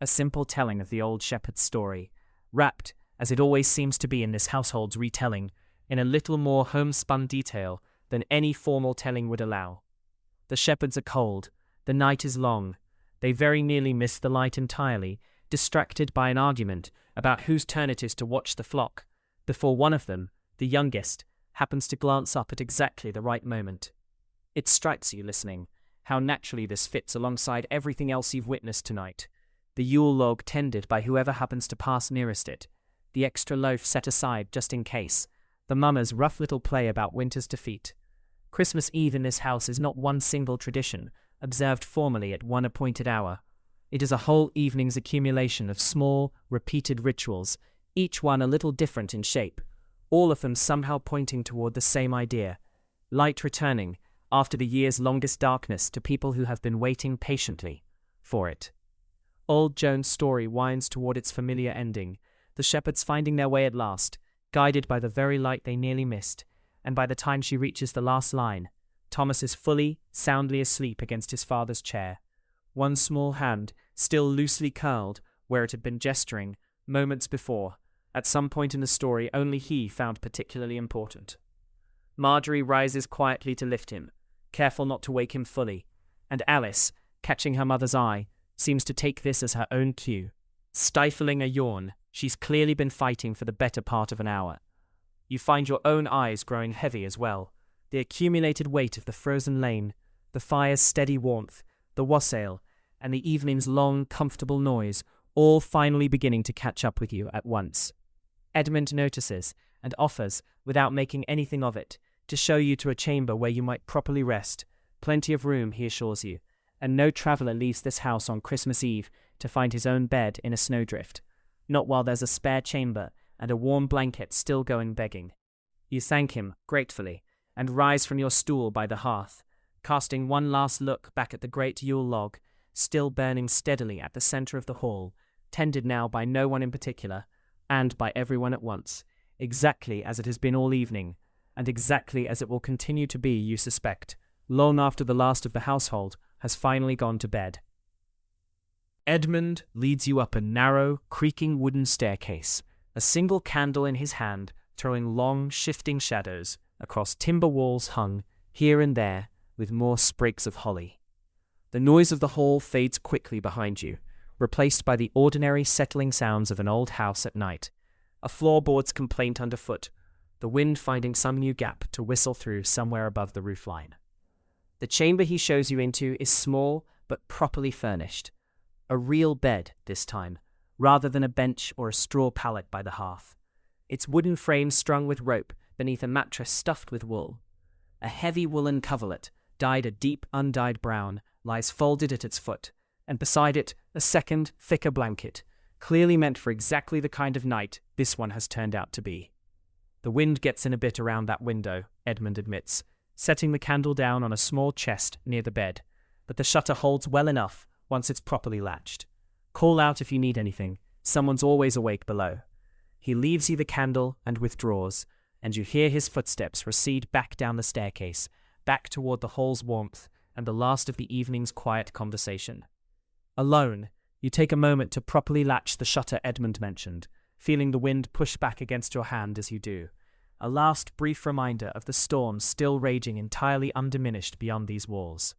A simple telling of the old shepherd's story, wrapped, as it always seems to be in this household's retelling, in a little more homespun detail than any formal telling would allow. The shepherds are cold. The night is long. They very nearly miss the light entirely, distracted by an argument about whose turn it is to watch the flock, before one of them, the youngest, happens to glance up at exactly the right moment. It strikes you, listening, how naturally this fits alongside everything else you've witnessed tonight. The Yule log tended by whoever happens to pass nearest it, the extra loaf set aside just in case, the mummer's rough little play about winter's defeat. Christmas Eve in this house is not one single tradition, observed formally at one appointed hour. It is a whole evening's accumulation of small, repeated rituals, each one a little different in shape, all of them somehow pointing toward the same idea: light returning, after the year's longest darkness, to people who have been waiting patiently for it. Old Joan's story winds toward its familiar ending, the shepherds finding their way at last, guided by the very light they nearly missed, and by the time she reaches the last line, Thomas is fully, soundly asleep against his father's chair, one small hand still loosely curled where it had been gesturing moments before, at some point in the story only he found particularly important. Marjorie rises quietly to lift him, careful not to wake him fully, and Alice, catching her mother's eye, seems to take this as her own cue. Stifling a yawn, she's clearly been fighting for the better part of an hour. You find your own eyes growing heavy as well, the accumulated weight of the frozen lane, the fire's steady warmth, the wassail, and the evening's long, comfortable noise, all finally beginning to catch up with you at once. Edmund notices, and offers, without making anything of it, to show you to a chamber where you might properly rest. Plenty of room, he assures you, and no traveller leaves this house on Christmas Eve to find his own bed in a snowdrift, not while there's a spare chamber and a warm blanket still going begging. You thank him, gratefully, and rise from your stool by the hearth, casting one last look back at the great Yule log, still burning steadily at the centre of the hall, tended now by no one in particular, and by everyone at once, exactly as it has been all evening, and exactly as it will continue to be, you suspect, long after the last of the household has finally gone to bed. Edmund leads you up a narrow, creaking wooden staircase, a single candle in his hand, throwing long, shifting shadows across timber walls hung, here and there, with more sprigs of holly. The noise of the hall fades quickly behind you, replaced by the ordinary settling sounds of an old house at night, a floorboard's complaint underfoot, the wind finding some new gap to whistle through somewhere above the roofline. The chamber he shows you into is small but properly furnished. A real bed this time, rather than a bench or a straw pallet by the hearth. Its wooden frame strung with rope beneath a mattress stuffed with wool. A heavy woolen coverlet, dyed a deep undyed brown, lies folded at its foot, and beside it a second, thicker blanket, clearly meant for exactly the kind of night this one has turned out to be. The wind gets in a bit around that window, Edmund admits, setting the candle down on a small chest near the bed, but the shutter holds well enough once it's properly latched. Call out if you need anything, someone's always awake below. He leaves you the candle and withdraws, and you hear his footsteps recede back down the staircase, back toward the hall's warmth and the last of the evening's quiet conversation. Alone, you take a moment to properly latch the shutter Edmund mentioned, feeling the wind push back against your hand as you do. A last brief reminder of the storm still raging entirely undiminished beyond these walls.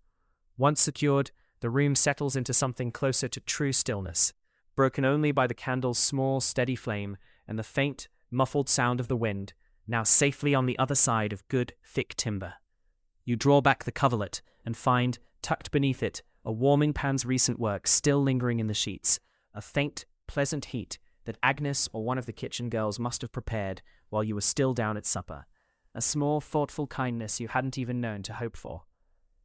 Once secured, the room settles into something closer to true stillness, broken only by the candle's small, steady flame and the faint, muffled sound of the wind, now safely on the other side of good, thick timber. You draw back the coverlet and find, tucked beneath it, a warming pan's recent work still lingering in the sheets, a faint, pleasant heat that Agnes or one of the kitchen girls must have prepared while you were still down at supper, a small, thoughtful kindness you hadn't even known to hope for.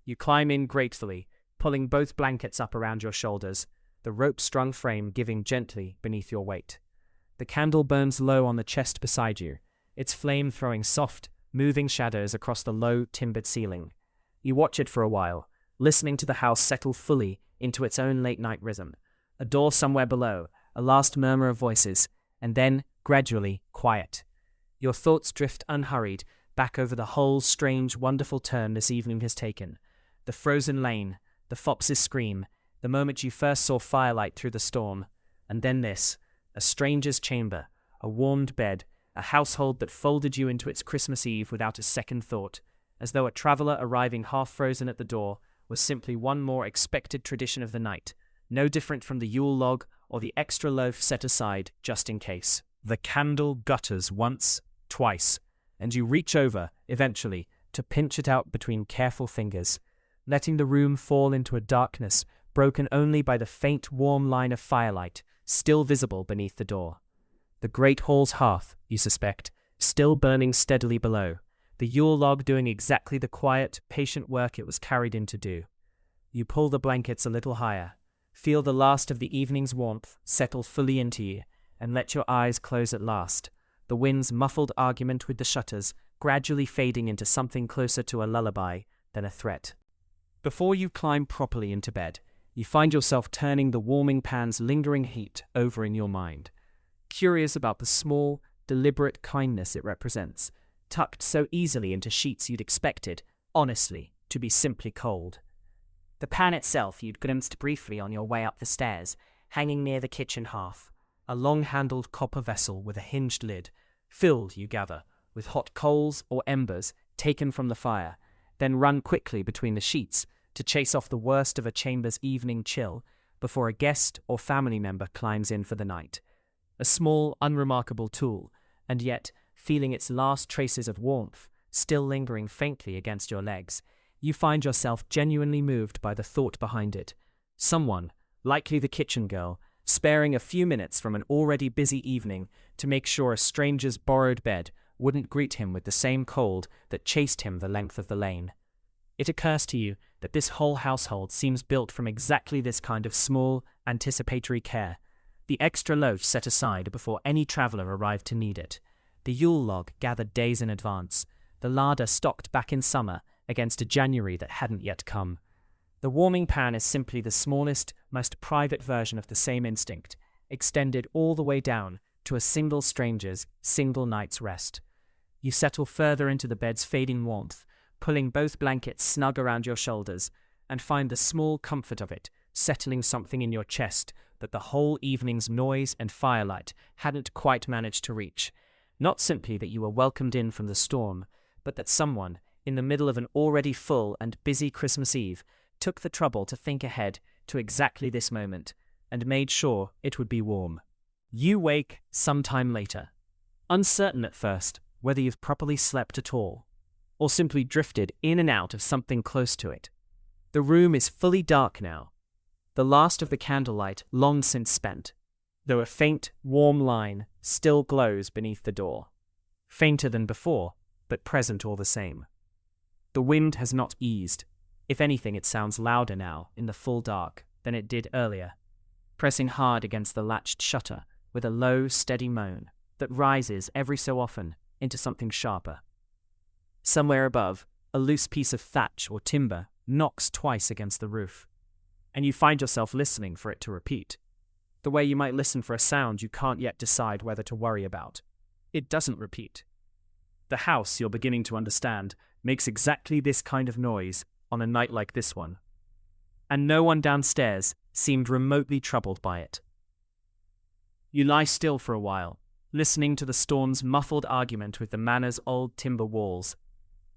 You climb in gratefully, pulling both blankets up around your shoulders, the rope-strung frame giving gently beneath your weight. The candle burns low on the chest beside you, its flame throwing soft, moving shadows across the low, timbered ceiling. You watch it for a while, listening to the house settle fully into its own late-night rhythm. A door somewhere below, a last murmur of voices, and then, gradually, quiet. Your thoughts drift unhurried back over the whole strange, wonderful turn this evening has taken. The frozen lane, the fox's scream, the moment you first saw Firelight through the storm, and then this, a stranger's chamber, a warmed bed, a household that folded you into its Christmas Eve without a second thought, as though a traveller arriving half-frozen at the door was simply one more expected tradition of the night, no different from the Yule log or the extra loaf set aside just in case. The candle gutters once, twice, and you reach over, eventually, to pinch it out between careful fingers, letting the room fall into a darkness broken only by the faint warm line of firelight still visible beneath the door. The great hall's hearth, you suspect, still burning steadily below, the Yule log doing exactly the quiet, patient work it was carried in to do. You pull the blankets a little higher, feel the last of the evening's warmth settle fully into you, and let your eyes close at last, the wind's muffled argument with the shutters gradually fading into something closer to a lullaby than a threat. Before you climb properly into bed, you find yourself turning the warming pan's lingering heat over in your mind, curious about the small, deliberate kindness it represents, tucked so easily into sheets you'd expected, honestly, to be simply cold. The pan itself you'd glimpsed briefly on your way up the stairs, hanging near the kitchen hearth, a long-handled copper vessel with a hinged lid, filled, you gather, with hot coals or embers taken from the fire, then run quickly between the sheets to chase off the worst of a chamber's evening chill before a guest or family member climbs in for the night. A small, unremarkable tool, and yet, feeling its last traces of warmth still lingering faintly against your legs, you find yourself genuinely moved by the thought behind it. Someone, likely the kitchen girl, sparing a few minutes from an already busy evening to make sure a stranger's borrowed bed wouldn't greet him with the same cold that chased him the length of the lane. It occurs to you that this whole household seems built from exactly this kind of small, anticipatory care, the extra loaf set aside before any traveller arrived to need it, the Yule log gathered days in advance, the larder stocked back in summer against a January that hadn't yet come. The warming pan is simply the smallest, most private version of the same instinct, extended all the way down to a single stranger's single night's rest. You settle further into the bed's fading warmth, pulling both blankets snug around your shoulders, and find the small comfort of it settling something in your chest that the whole evening's noise and firelight hadn't quite managed to reach. Not simply that you were welcomed in from the storm, but that someone, in the middle of an already full and busy Christmas Eve, took the trouble to think ahead to exactly this moment, and made sure it would be warm. You wake sometime later, uncertain at first whether you've properly slept at all, or simply drifted in and out of something close to it. The room is fully dark now, the last of the candlelight long since spent, though a faint, warm line still glows beneath the door. Fainter than before, but present all the same. The wind has not eased. If anything, it sounds louder now in the full dark than it did earlier, pressing hard against the latched shutter with a low, steady moan that rises every so often into something sharper. Somewhere above, a loose piece of thatch or timber knocks twice against the roof, and you find yourself listening for it to repeat, the way you might listen for a sound you can't yet decide whether to worry about. It doesn't repeat. The house, you're beginning to understand, makes exactly this kind of noise on a night like this one, and no one downstairs seemed remotely troubled by it. You lie still for a while, listening to the storm's muffled argument with the manor's old timber walls,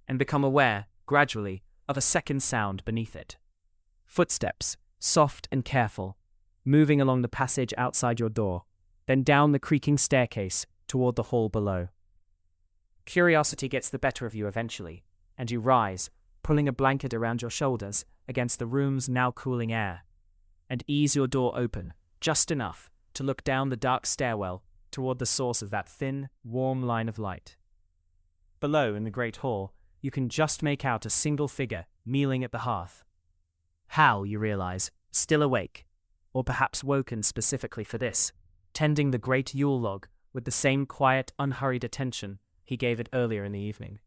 and become aware, gradually, of a second sound beneath it. Footsteps, soft and careful, moving along the passage outside your door, then down the creaking staircase toward the hall below. Curiosity gets the better of you eventually, and you rise, pulling a blanket around your shoulders against the room's now cooling air, and ease your door open, just enough to look down the dark stairwell toward the source of that thin, warm line of light. Below, in the great hall, you can just make out a single figure kneeling at the hearth. Hal, you realize, still awake, or perhaps woken specifically for this, tending the great Yule log with the same quiet, unhurried attention he gave it earlier in the evening.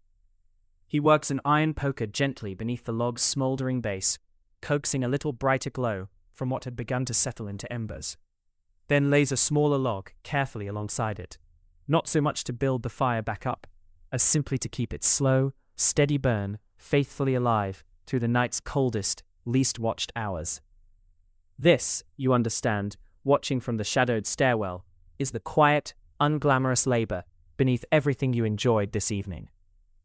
He works an iron poker gently beneath the log's smouldering base, coaxing a little brighter glow from what had begun to settle into embers, then lays a smaller log carefully alongside it, not so much to build the fire back up, as simply to keep its slow, steady burn faithfully alive through the night's coldest, least watched hours. This, you understand, watching from the shadowed stairwell, is the quiet, unglamorous labor beneath everything you enjoyed this evening.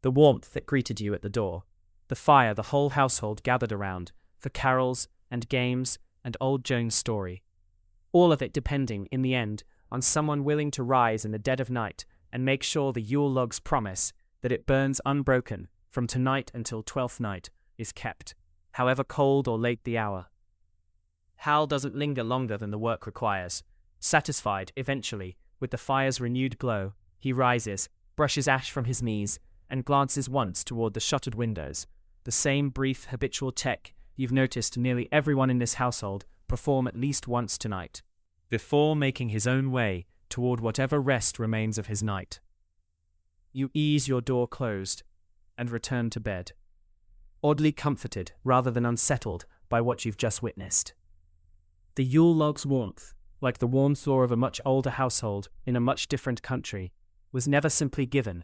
The warmth that greeted you at the door, the fire the whole household gathered around, for carols and games and old Joan's story. All of it depending, in the end, on someone willing to rise in the dead of night and make sure the Yule Log's promise that it burns unbroken from tonight until 12th night is kept, however cold or late the hour. Hal doesn't linger longer than the work requires. Satisfied, eventually, with the fire's renewed glow, he rises, brushes ash from his knees, and glances once toward the shuttered windows, the same brief habitual check you've noticed nearly everyone in this household perform at least once tonight, before making his own way toward whatever rest remains of his night. You ease your door closed and return to bed, oddly comforted rather than unsettled by what you've just witnessed. The Yule Log's warmth, like the warm floor of a much older household in a much different country, was never simply given.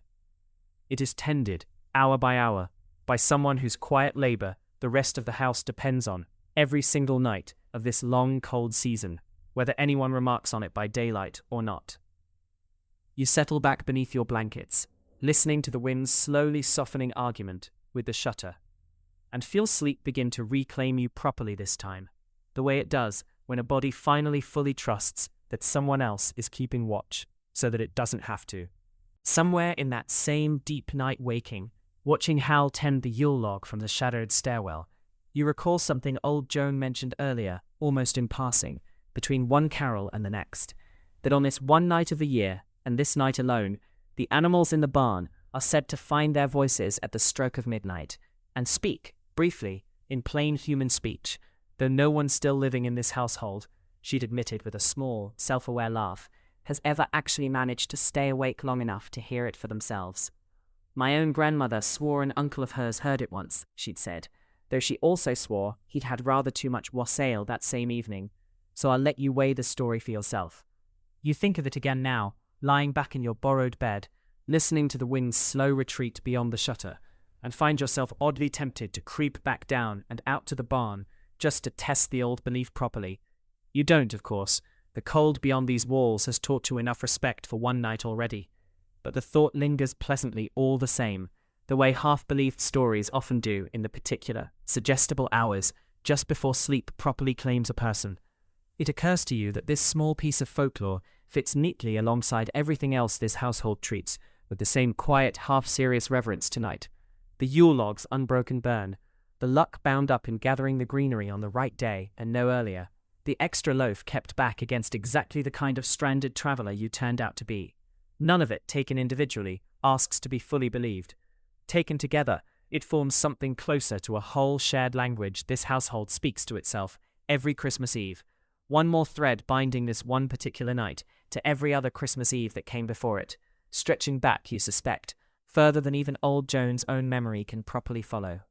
It is tended, hour by hour, by someone whose quiet labor the rest of the house depends on every single night of this long, cold season, whether anyone remarks on it by daylight or not. You settle back beneath your blankets, listening to the wind's slowly softening argument with the shutter, and feel sleep begin to reclaim you properly this time, the way it does when a body finally fully trusts that someone else is keeping watch so that it doesn't have to. Somewhere in that same deep night waking, watching Hal tend the Yule log from the shadowed stairwell, you recall something old Joan mentioned earlier, almost in passing, between one carol and the next, that on this one night of the year, and this night alone, the animals in the barn are said to find their voices at the stroke of midnight, and speak, briefly, in plain human speech, though no one still living in this household, she'd admitted with a small, self-aware laugh, has ever actually managed to stay awake long enough to hear it for themselves. My own grandmother swore an uncle of hers heard it once, she'd said, though she also swore he'd had rather too much wassail that same evening, so I'll let you weigh the story for yourself. You think of it again now, lying back in your borrowed bed, listening to the wind's slow retreat beyond the shutter, and find yourself oddly tempted to creep back down and out to the barn just to test the old belief properly. You don't, of course. The cold beyond these walls has taught you enough respect for one night already, but the thought lingers pleasantly all the same, the way half-believed stories often do in the particular, suggestible hours just before sleep properly claims a person. It occurs to you that this small piece of folklore fits neatly alongside everything else this household treats with the same quiet, half-serious reverence tonight. The Yule log's unbroken burn, the luck bound up in gathering the greenery on the right day and no earlier, the extra loaf kept back against exactly the kind of stranded traveller you turned out to be. None of it, taken individually, asks to be fully believed. Taken together, it forms something closer to a whole shared language this household speaks to itself every Christmas Eve. One more thread binding this one particular night to every other Christmas Eve that came before it, stretching back, you suspect, further than even old Joan's own memory can properly follow.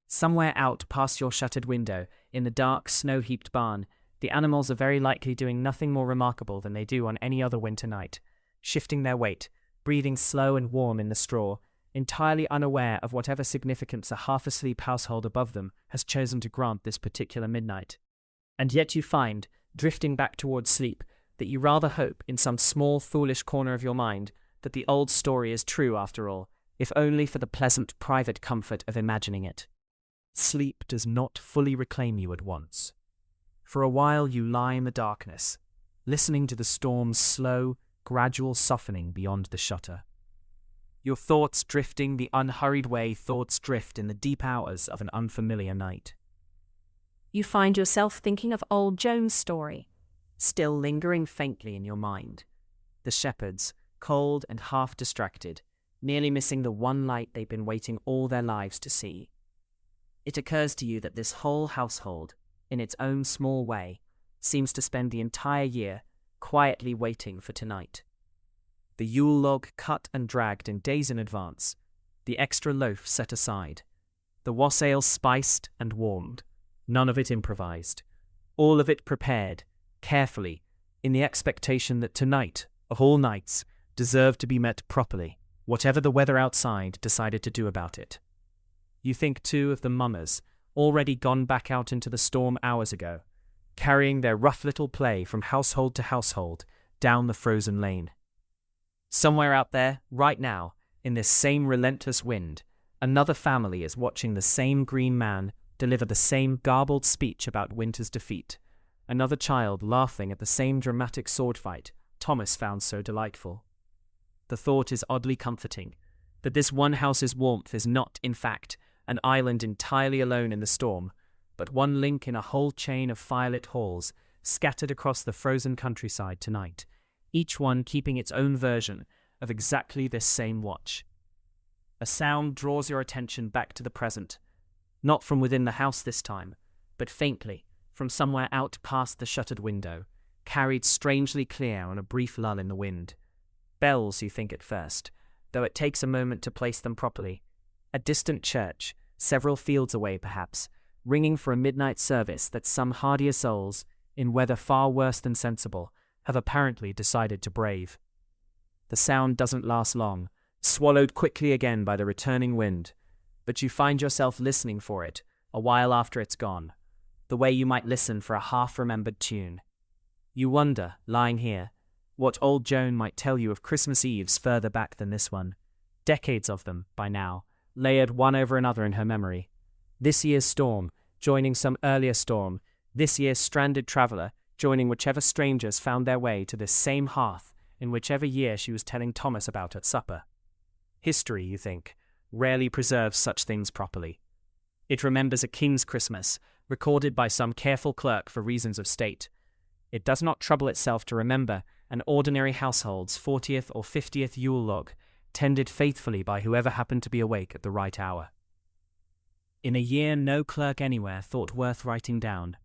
Somewhere out past your shuttered window, in the dark, snow-heaped barn, the animals are very likely doing nothing more remarkable than they do on any other winter night, shifting their weight, breathing slow and warm in the straw, entirely unaware of whatever significance a half-asleep household above them has chosen to grant this particular midnight. And yet you find, drifting back towards sleep, that you rather hope in some small, foolish corner of your mind that the old story is true after all, if only for the pleasant, private comfort of imagining it. Sleep does not fully reclaim you at once. For a while you lie in the darkness, listening to the storm's slow, gradual softening beyond the shutter. Your thoughts drifting the unhurried way thoughts drift in the deep hours of an unfamiliar night. You find yourself thinking of old Joan's story. Still lingering faintly in your mind. The shepherds, cold and half distracted, nearly missing the one light they've been waiting all their lives to see. It occurs to you that this whole household, in its own small way, seems to spend the entire year quietly waiting for tonight. The Yule log cut and dragged in days in advance, the extra loaf set aside, the wassail spiced and warmed, none of it improvised, all of it prepared, carefully, in the expectation that tonight, of all nights, deserved to be met properly, whatever the weather outside decided to do about it. You think, too, of the mummers, already gone back out into the storm hours ago, carrying their rough little play from household to household down the frozen lane. Somewhere out there, right now, in this same relentless wind, another family is watching the same green man deliver the same garbled speech about winter's defeat. Another child laughing at the same dramatic sword fight Thomas found so delightful. The thought is oddly comforting, that this one house's warmth is not, in fact, an island entirely alone in the storm, but one link in a whole chain of firelit halls scattered across the frozen countryside tonight, each one keeping its own version of exactly this same watch. A sound draws your attention back to the present, not from within the house this time, but faintly, from somewhere out past the shuttered window, carried strangely clear on a brief lull in the wind. Bells, you think at first, though it takes a moment to place them properly. A distant church, several fields away perhaps, ringing for a midnight service that some hardier souls, in weather far worse than sensible, have apparently decided to brave. The sound doesn't last long, swallowed quickly again by the returning wind, but you find yourself listening for it a while after it's gone, the way you might listen for a half-remembered tune. You wonder, lying here, what old Joan might tell you of Christmas Eves further back than this one. Decades of them, by now, layered one over another in her memory. This year's storm, joining some earlier storm, this year's stranded traveller, joining whichever strangers found their way to this same hearth in whichever year she was telling Thomas about at supper. History, you think, rarely preserves such things properly. It remembers a king's Christmas, recorded by some careful clerk for reasons of state. It does not trouble itself to remember an ordinary household's 40th or 50th Yule Log, tended faithfully by whoever happened to be awake at the right hour. In a year no clerk anywhere thought worth writing down.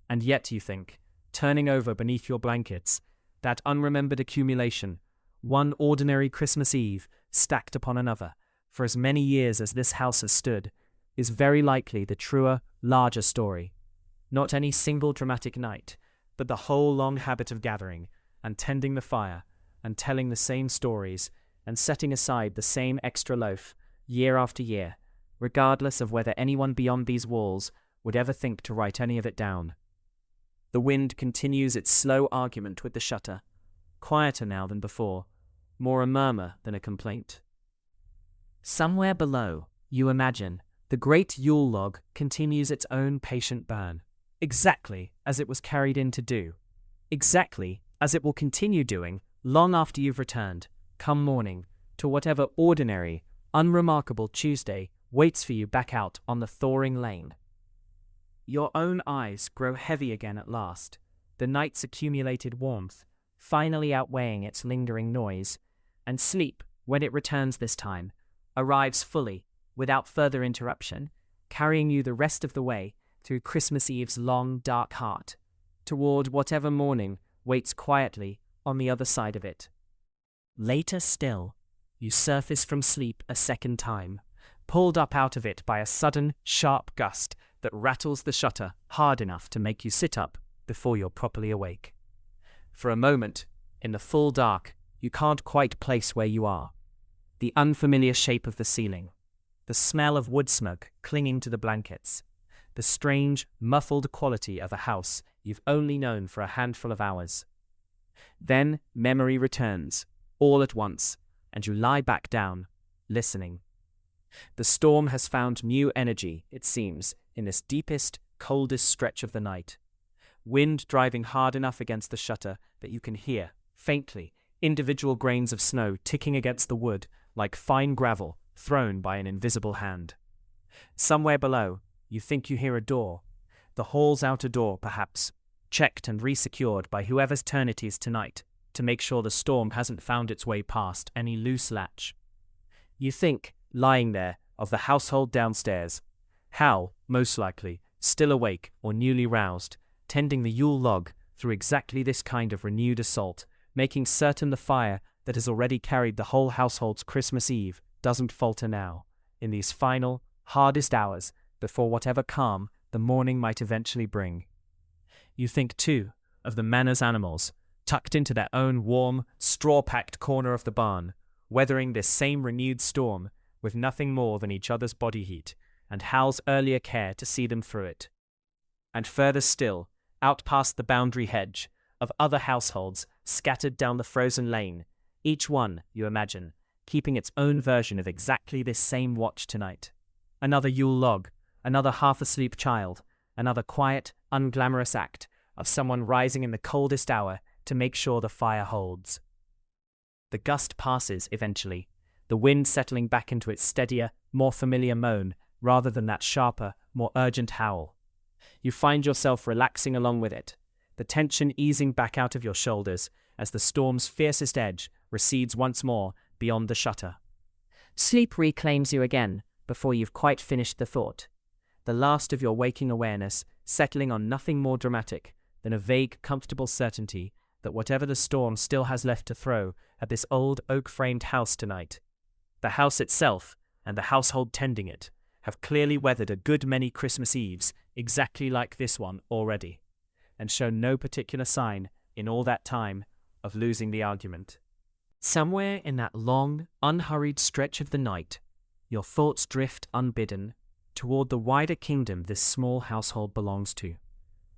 And yet, you think, turning over beneath your blankets, that unremembered accumulation, one ordinary Christmas Eve stacked upon another, for as many years as this house has stood, is very likely the truer, larger story. Not any single dramatic night, but the whole long habit of gathering, and tending the fire, and telling the same stories, and setting aside the same extra loaf, year after year, regardless of whether anyone beyond these walls would ever think to write any of it down. The wind continues its slow argument with the shutter, quieter now than before, more a murmur than a complaint. Somewhere below, you imagine, the great Yule log continues its own patient burn, exactly as it was carried in to do, exactly as it will continue doing long after you've returned, come morning, to whatever ordinary, unremarkable Tuesday waits for you back out on the thawing lane. Your own eyes grow heavy again at last, the night's accumulated warmth finally outweighing its lingering noise, and sleep, when it returns this time, arrives fully, without further interruption, carrying you the rest of the way through Christmas Eve's long, dark heart, toward whatever morning waits quietly on the other side of it. Later still, you surface from sleep a second time, pulled up out of it by a sudden, sharp gust that rattles the shutter hard enough to make you sit up before you're properly awake. For a moment, in the full dark, you can't quite place where you are. The unfamiliar shape of the ceiling, the smell of wood smoke clinging to the blankets, the strange, muffled quality of a house you've only known for a handful of hours. Then memory returns, all at once, and you lie back down, listening. The storm has found new energy, it seems, in this deepest, coldest stretch of the night. Wind driving hard enough against the shutter that you can hear, faintly, individual grains of snow ticking against the wood like fine gravel thrown by an invisible hand. Somewhere below, you think you hear a door, the hall's outer door perhaps, checked and resecured by whoever's turn it is tonight to make sure the storm hasn't found its way past any loose latch. You think, lying there, of the household downstairs, Hal, most likely, still awake or newly roused, tending the Yule log through exactly this kind of renewed assault, making certain the fire that has already carried the whole household's Christmas Eve doesn't falter now, in these final, hardest hours before whatever calm the morning might eventually bring. You think, too, of the manor's animals, tucked into their own warm, straw-packed corner of the barn, weathering this same renewed storm with nothing more than each other's body heat, and Hal's earlier care to see them through it. And further still, out past the boundary hedge, of other households scattered down the frozen lane, each one, you imagine, keeping its own version of exactly this same watch tonight. Another Yule log, another half-asleep child, another quiet, unglamorous act of someone rising in the coldest hour to make sure the fire holds. The gust passes eventually, the wind settling back into its steadier, more familiar moan rather than that sharper, more urgent howl. You find yourself relaxing along with it, the tension easing back out of your shoulders as the storm's fiercest edge recedes once more beyond the shutter. Sleep reclaims you again before you've quite finished the thought. The last of your waking awareness settling on nothing more dramatic than a vague, comfortable certainty that whatever the storm still has left to throw at this old oak-framed house tonight, the house itself and the household tending it have clearly weathered a good many Christmas Eves exactly like this one already, and shown no particular sign, in all that time, of losing the argument. Somewhere in that long, unhurried stretch of the night, your thoughts drift unbidden toward the wider kingdom this small household belongs to,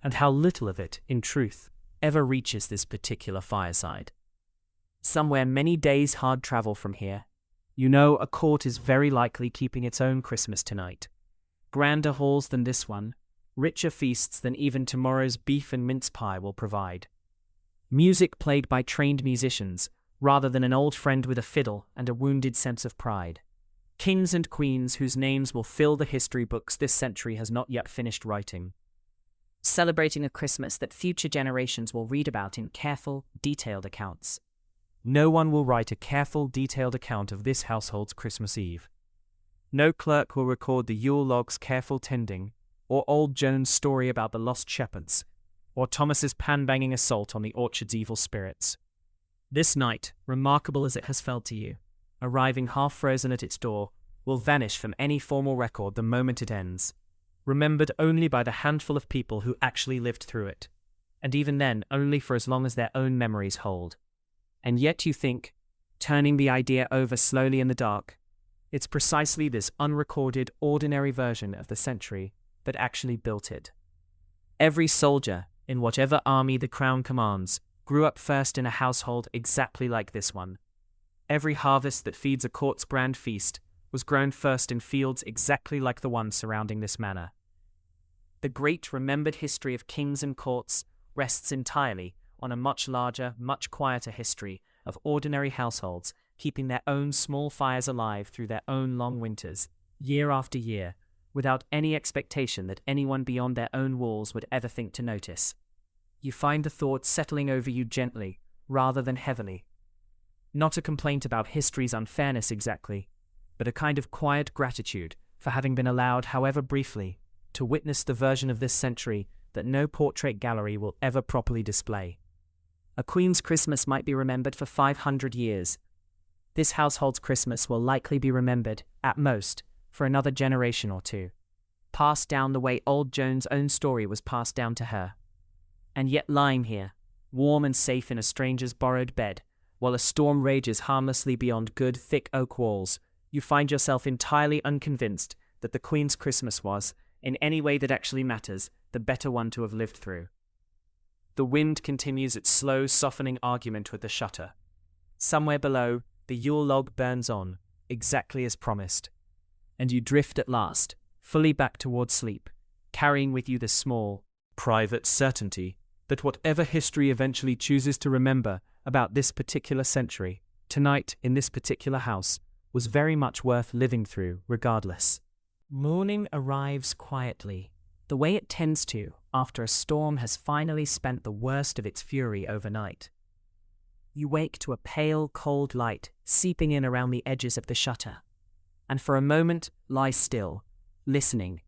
and how little of it, in truth, ever reaches this particular fireside. Somewhere many days' hard travel from here, you know a court is very likely keeping its own Christmas tonight. Grander halls than this one, richer feasts than even tomorrow's beef and mince pie will provide. Music played by trained musicians, rather than an old friend with a fiddle and a wounded sense of pride. Kings and queens whose names will fill the history books this century has not yet finished writing. Celebrating a Christmas that future generations will read about in careful, detailed accounts. No one will write a careful, detailed account of this household's Christmas Eve. No clerk will record the Yule Log's careful tending, or old Joan's story about the lost shepherds, or Thomas's pan-banging assault on the orchard's evil spirits. This night, remarkable as it has felt to you, arriving half-frozen at its door, will vanish from any formal record the moment it ends, remembered only by the handful of people who actually lived through it, and even then only for as long as their own memories hold. And yet you think, turning the idea over slowly in the dark, it's precisely this unrecorded, ordinary version of the century that actually built it. Every soldier, in whatever army the crown commands, grew up first in a household exactly like this one. Every harvest that feeds a court's grand feast was grown first in fields exactly like the one surrounding this manor. The great remembered history of kings and courts rests entirely on a much larger, much quieter history of ordinary households keeping their own small fires alive through their own long winters, year after year, without any expectation that anyone beyond their own walls would ever think to notice. You find the thought settling over you gently, rather than heavily. Not a complaint about history's unfairness exactly, but a kind of quiet gratitude for having been allowed, however briefly, to witness the version of this century that no portrait gallery will ever properly display. A queen's Christmas might be remembered for 500 years. This household's Christmas will likely be remembered, at most, for another generation or two, passed down the way old Joan's own story was passed down to her. And yet lying here, warm and safe in a stranger's borrowed bed, while a storm rages harmlessly beyond good, thick oak walls, you find yourself entirely unconvinced that the Queen's Christmas was, in any way that actually matters, the better one to have lived through. The wind continues its slow, softening argument with the shutter. Somewhere below, the Yule Log burns on, exactly as promised. And you drift at last, fully back towards sleep, carrying with you the small, private certainty that whatever history eventually chooses to remember about this particular century, tonight in this particular house, was very much worth living through regardless. Morning arrives quietly, the way it tends to after a storm has finally spent the worst of its fury overnight. You wake to a pale, cold light seeping in around the edges of the shutter, and for a moment lie still, listening.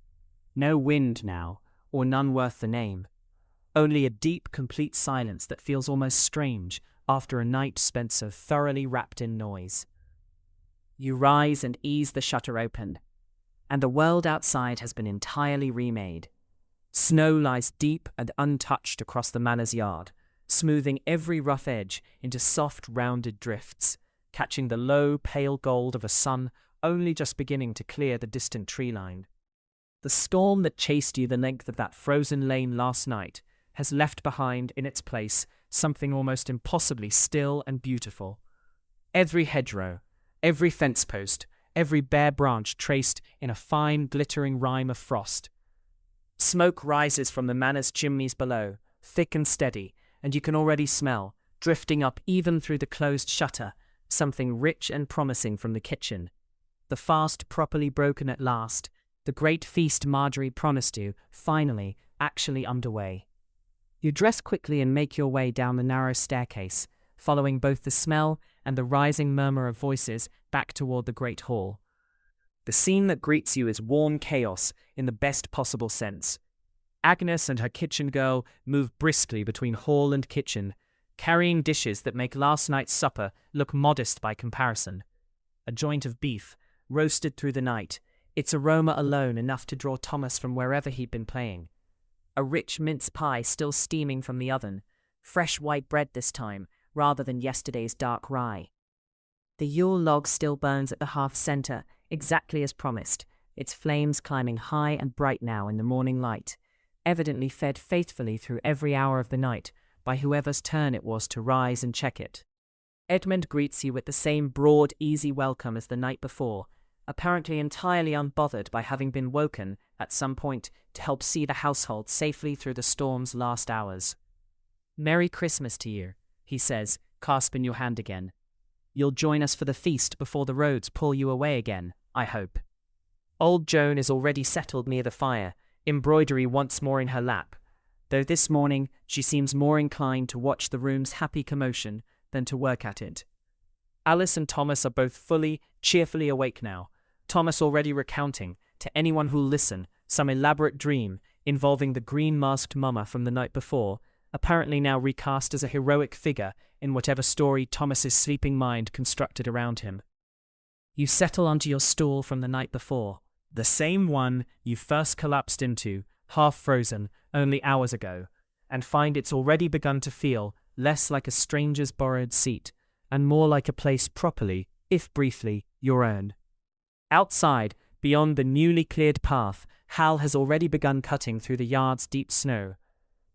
No wind now, or none worth the name. Only a deep, complete silence that feels almost strange after a night spent so thoroughly wrapped in noise. You rise and ease the shutter open, and the world outside has been entirely remade. Snow lies deep and untouched across the manor's yard, smoothing every rough edge into soft, rounded drifts, catching the low, pale gold of a sun only just beginning to clear the distant tree line. The storm that chased you the length of that frozen lane last night has left behind in its place something almost impossibly still and beautiful. Every hedgerow, every fence post, every bare branch traced in a fine, glittering rime of frost. Smoke rises from the manor's chimneys below, thick and steady, and you can already smell, drifting up even through the closed shutter, something rich and promising from the kitchen. The fast properly broken at last, the great feast Marjorie promised you, finally, actually underway. You dress quickly and make your way down the narrow staircase, following both the smell and the rising murmur of voices back toward the great hall. The scene that greets you is warm chaos in the best possible sense. Agnes and her kitchen girl move briskly between hall and kitchen, carrying dishes that make last night's supper look modest by comparison. A joint of beef, roasted through the night, its aroma alone enough to draw Thomas from wherever he'd been playing. A rich mince pie still steaming from the oven, fresh white bread this time, rather than yesterday's dark rye. The Yule log still burns at the hearth center, exactly as promised, its flames climbing high and bright now in the morning light, evidently fed faithfully through every hour of the night by whoever's turn it was to rise and check it. Edmund greets you with the same broad, easy welcome as the night before, apparently entirely unbothered by having been woken at some point to help see the household safely through the storm's last hours. "Merry Christmas to you," he says, clasping your hand again. "You'll join us for the feast before the roads pull you away again, I hope." Old Joan is already settled near the fire, embroidery once more in her lap, though this morning she seems more inclined to watch the room's happy commotion than to work at it. Alice and Thomas are both fully, cheerfully awake now, Thomas already recounting, to anyone who'll listen, some elaborate dream involving the green-masked mummer from the night before, apparently now recast as a heroic figure in whatever story Thomas's sleeping mind constructed around him. You settle onto your stool from the night before, the same one you first collapsed into, half frozen, only hours ago, and find it's already begun to feel less like a stranger's borrowed seat, and more like a place properly, if briefly, your own. Outside, beyond the newly cleared path, Hal has already begun cutting through the yard's deep snow.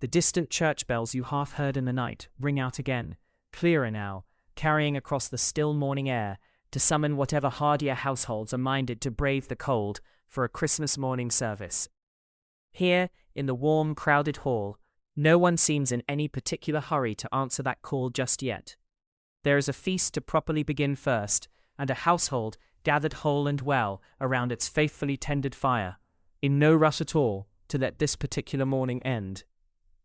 The distant church bells you half heard in the night ring out again, clearer now, carrying across the still morning air to summon whatever hardier households are minded to brave the cold for a Christmas morning service. Here, in the warm, crowded hall, no one seems in any particular hurry to answer that call just yet. There is a feast to properly begin first, and a household gathered whole and well around its faithfully tended fire, in no rush at all to let this particular morning end.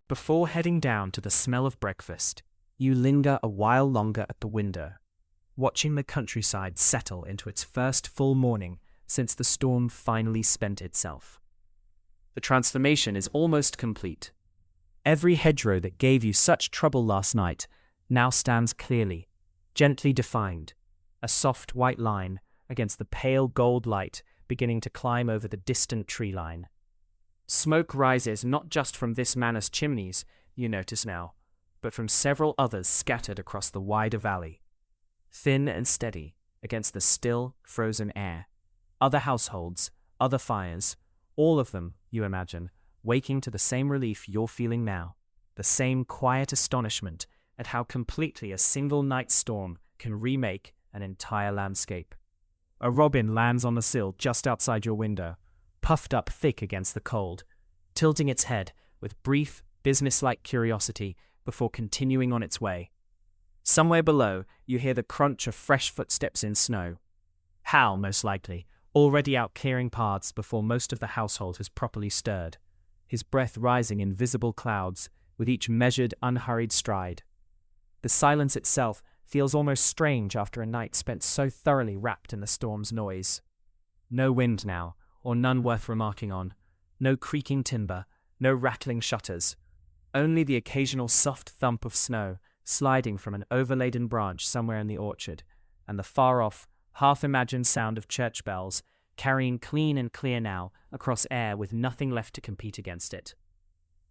Before heading down to the smell of breakfast, you linger a while longer at the window, watching the countryside settle into its first full morning since the storm finally spent itself. The transformation is almost complete. Every hedgerow that gave you such trouble last night now stands clearly, gently defined, a soft white line against the pale gold light beginning to climb over the distant tree line. Smoke rises not just from this manor's chimneys, you notice now, but from several others scattered across the wider valley. Thin and steady against the still, frozen air. Other households, other fires, all of them, you imagine, waking to the same relief you're feeling now, the same quiet astonishment at how completely a single night storm can remake an entire landscape. A robin lands on the sill just outside your window, puffed up thick against the cold, tilting its head with brief, businesslike curiosity before continuing on its way. Somewhere below, you hear the crunch of fresh footsteps in snow. Hal, most likely, already out clearing paths before most of the household has properly stirred, his breath rising in visible clouds with each measured, unhurried stride. The silence itself feels almost strange after a night spent so thoroughly wrapped in the storm's noise. No wind now, or none worth remarking on. No creaking timber, no rattling shutters. Only the occasional soft thump of snow sliding from an overladen branch somewhere in the orchard, and the far-off, half-imagined sound of church bells carrying clean and clear now across air with nothing left to compete against it.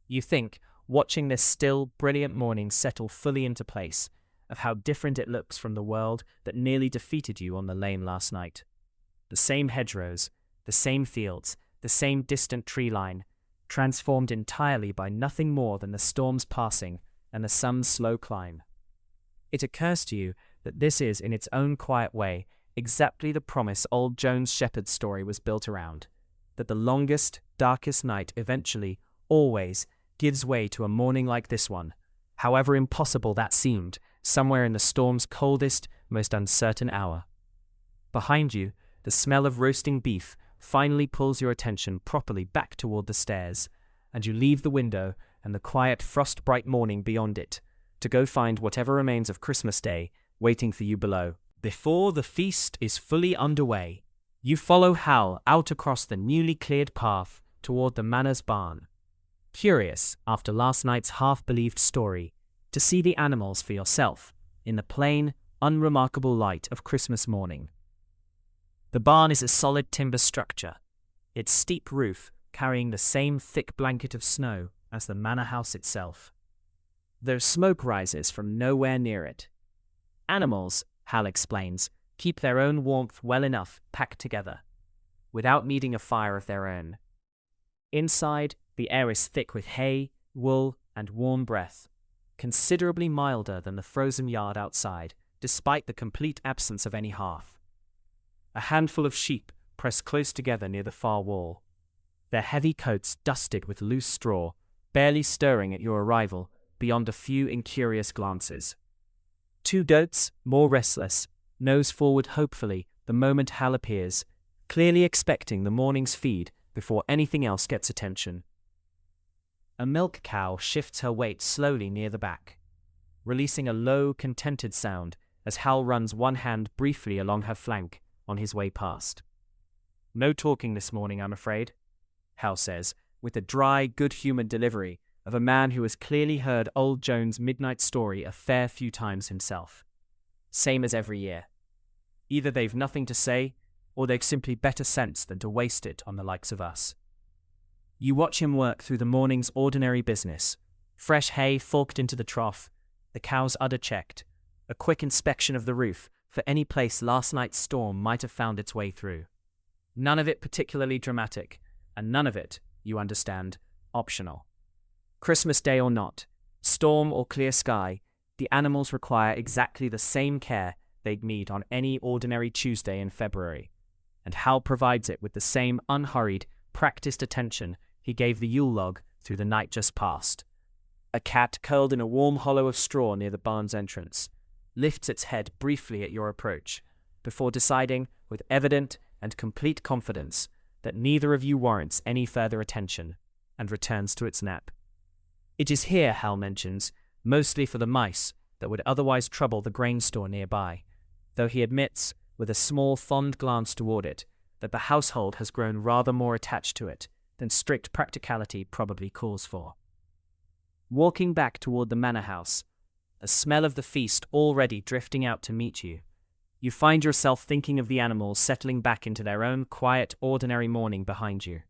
You think, watching this still, brilliant morning settle fully into place, of how different it looks from the world that nearly defeated you on the lane last night. The same hedgerows, the same fields, the same distant tree line, transformed entirely by nothing more than the storm's passing and the sun's slow climb. It occurs to you that this is, in its own quiet way, exactly the promise old Joan's shepherd's story was built around, that the longest, darkest night eventually, always, gives way to a morning like this one, however impossible that seemed, somewhere in the storm's coldest, most uncertain hour. Behind you, the smell of roasting beef finally pulls your attention properly back toward the stairs, and you leave the window and the quiet frost-bright morning beyond it, to go find whatever remains of Christmas Day waiting for you below. Before the feast is fully underway, you follow Hal out across the newly cleared path toward the manor's barn. Curious, after last night's half-believed story, to see the animals for yourself in the plain, unremarkable light of Christmas morning. The barn is a solid timber structure, its steep roof carrying the same thick blanket of snow as the manor house itself. Though smoke rises from nowhere near it. Animals, Hal explains, keep their own warmth well enough packed together, without needing a fire of their own. Inside, the air is thick with hay, wool, and warm breath, considerably milder than the frozen yard outside, despite the complete absence of any hearth. A handful of sheep press close together near the far wall, their heavy coats dusted with loose straw, barely stirring at your arrival beyond a few incurious glances. 2 goats, more restless, nose forward hopefully the moment Hal appears, clearly expecting the morning's feed before anything else gets attention. A milk cow shifts her weight slowly near the back, releasing a low, contented sound as Hal runs one hand briefly along her flank on his way past. "No talking this morning, I'm afraid," Hal says, with the dry, good-humored delivery of a man who has clearly heard old Joan's midnight story a fair few times himself. Same as every year. Either they've nothing to say, or they've simply better sense than to waste it on the likes of us. You watch him work through the morning's ordinary business. Fresh hay forked into the trough, the cow's udder checked, a quick inspection of the roof for any place last night's storm might have found its way through. None of it particularly dramatic, and none of it, you understand, optional. Christmas Day or not, storm or clear sky, the animals require exactly the same care they'd need on any ordinary Tuesday in February, and Hal provides it with the same unhurried, practiced attention he gave the Yule Log through the night just past. A cat curled in a warm hollow of straw near the barn's entrance lifts its head briefly at your approach, before deciding, with evident and complete confidence, that neither of you warrants any further attention, and returns to its nap. It is here, Hal mentions, mostly for the mice that would otherwise trouble the grain store nearby, though he admits, with a small fond glance toward it, that the household has grown rather more attached to it than strict practicality probably calls for. Walking back toward the manor house, a smell of the feast already drifting out to meet you, you find yourself thinking of the animals settling back into their own quiet, ordinary morning behind you.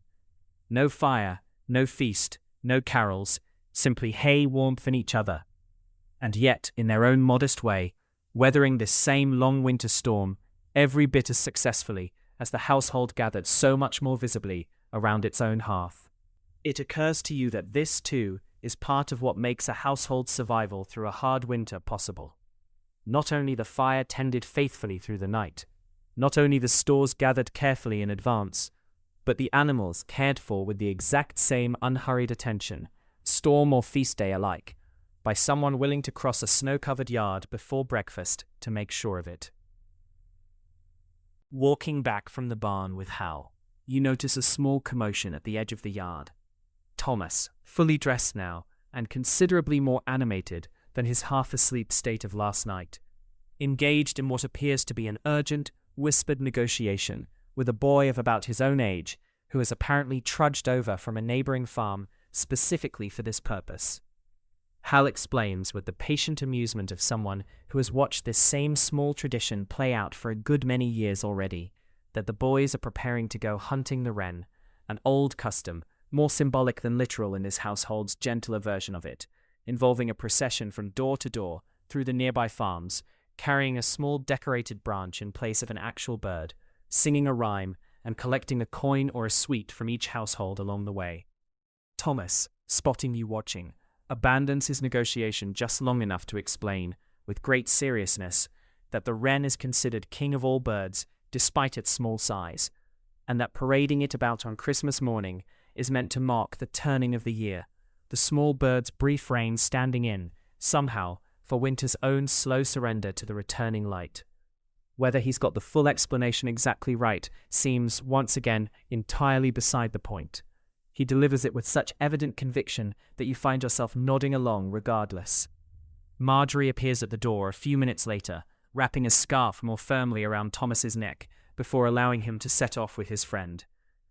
No fire, no feast, no carols, simply hay, warmth, and each other. And yet, in their own modest way, weathering this same long winter storm every bit as successfully as the household gathered so much more visibly around its own hearth. It occurs to you that this, too, is part of what makes a household's survival through a hard winter possible. Not only the fire tended faithfully through the night, not only the stores gathered carefully in advance, but the animals cared for with the exact same unhurried attention, storm or feast day alike, by someone willing to cross a snow-covered yard before breakfast to make sure of it. Walking back from the barn with Hal, you notice a small commotion at the edge of the yard. Thomas, fully dressed now, and considerably more animated than his half-asleep state of last night, engaged in what appears to be an urgent, whispered negotiation with a boy of about his own age who has apparently trudged over from a neighboring farm specifically for this purpose. Hal explains with the patient amusement of someone who has watched this same small tradition play out for a good many years already, that the boys are preparing to go hunting the wren, an old custom, more symbolic than literal in this household's gentler version of it, involving a procession from door to door through the nearby farms, carrying a small decorated branch in place of an actual bird, singing a rhyme, and collecting a coin or a sweet from each household along the way. Thomas, spotting you watching, abandons his negotiation just long enough to explain, with great seriousness, that the wren is considered king of all birds despite its small size, and that parading it about on Christmas morning is meant to mark the turning of the year, the small bird's brief reign standing in, somehow, for winter's own slow surrender to the returning light. Whether he's got the full explanation exactly right seems, once again, entirely beside the point. He delivers it with such evident conviction that you find yourself nodding along regardless. Marjorie appears at the door a few minutes later, wrapping a scarf more firmly around Thomas's neck before allowing him to set off with his friend,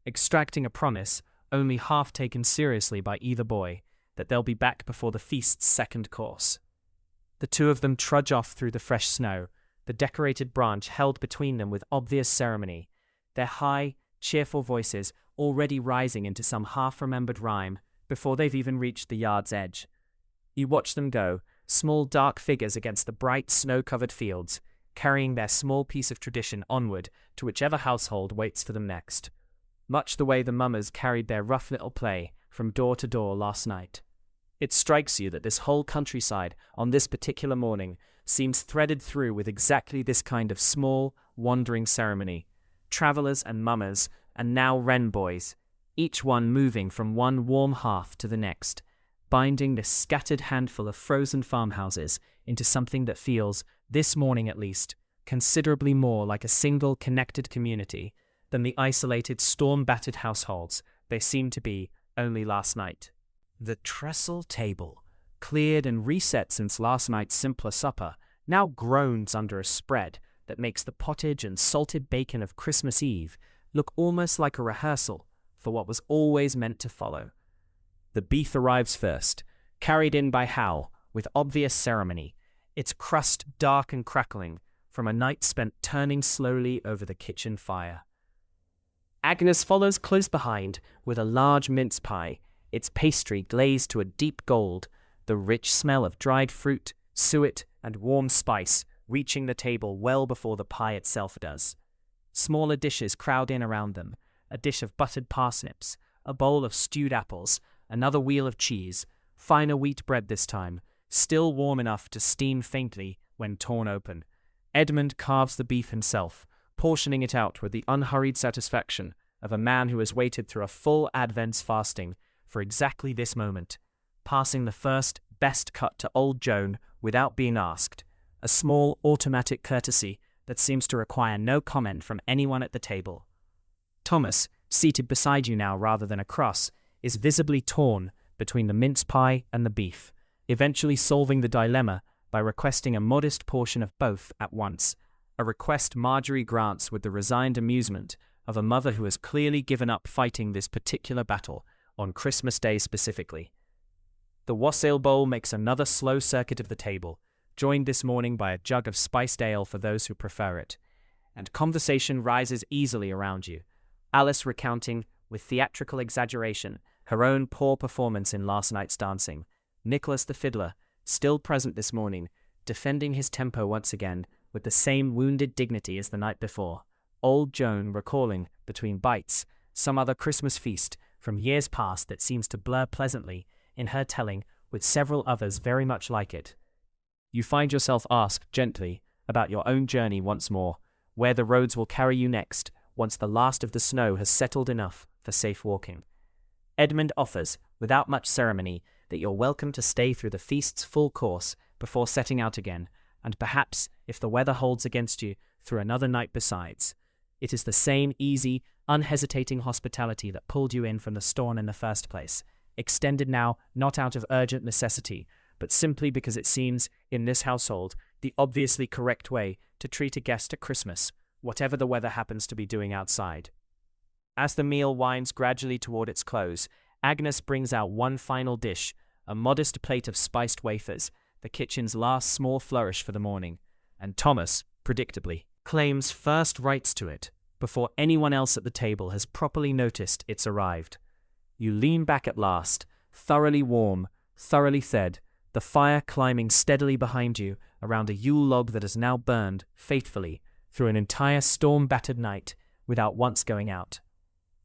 extracting a promise, only half taken seriously by either boy, that they'll be back before the feast's second course. The two of them trudge off through the fresh snow, the decorated branch held between them with obvious ceremony, their high, cheerful voices already rising into some half-remembered rhyme before they've even reached the yard's edge. You watch them go, small dark figures against the bright snow-covered fields, carrying their small piece of tradition onward to whichever household waits for them next, much the way the mummers carried their rough little play from door to door last night. It strikes you that this whole countryside, on this particular morning, seems threaded through with exactly this kind of small, wandering ceremony. Travellers and mummers, and now wren boys, each one moving from one warm hearth to the next, binding this scattered handful of frozen farmhouses into something that feels, this morning at least, considerably more like a single connected community than the isolated storm-battered households they seemed to be only last night. The trestle table, cleared and reset since last night's simpler supper, now groans under a spread that makes the pottage and salted bacon of Christmas Eve look almost like a rehearsal for what was always meant to follow. The beef arrives first, carried in by Hal with obvious ceremony, its crust dark and crackling from a night spent turning slowly over the kitchen fire. Agnes follows close behind with a large mince pie, its pastry glazed to a deep gold, the rich smell of dried fruit, suet, and warm spice reaching the table well before the pie itself does. Smaller dishes crowd in around them, a dish of buttered parsnips, a bowl of stewed apples, another wheel of cheese, finer wheat bread this time, still warm enough to steam faintly when torn open. Edmund carves the beef himself, portioning it out with the unhurried satisfaction of a man who has waited through a full Advent's fasting for exactly this moment, passing the first, best cut to old Joan without being asked, a small automatic courtesy that seems to require no comment from anyone at the table. Thomas, seated beside you now rather than across, is visibly torn between the mince pie and the beef, eventually solving the dilemma by requesting a modest portion of both at once, a request Marjorie grants with the resigned amusement of a mother who has clearly given up fighting this particular battle, on Christmas Day specifically. The wassail bowl makes another slow circuit of the table, joined this morning by a jug of spiced ale for those who prefer it, and conversation rises easily around you, Alice recounting, with theatrical exaggeration, her own poor performance in last night's dancing, Nicholas the fiddler, still present this morning, defending his tempo once again with the same wounded dignity as the night before, old Joan recalling, between bites, some other Christmas feast from years past that seems to blur pleasantly in her telling with several others very much like it. You find yourself asked gently about your own journey once more, where the roads will carry you next once the last of the snow has settled enough for safe walking. Edmund offers, without much ceremony, that you're welcome to stay through the feast's full course before setting out again, and perhaps, if the weather holds against you, through another night besides. It is the same easy, unhesitating hospitality that pulled you in from the storm in the first place, extended now not out of urgent necessity, but simply because it seems, in this household, the obviously correct way to treat a guest at Christmas, whatever the weather happens to be doing outside. As the meal winds gradually toward its close, Agnes brings out one final dish, a modest plate of spiced wafers, the kitchen's last small flourish for the morning, and Thomas, predictably, claims first rights to it, before anyone else at the table has properly noticed it's arrived. You lean back at last, thoroughly warm, thoroughly fed, the fire climbing steadily behind you around a Yule log that has now burned, faithfully, through an entire storm-battered night without once going out.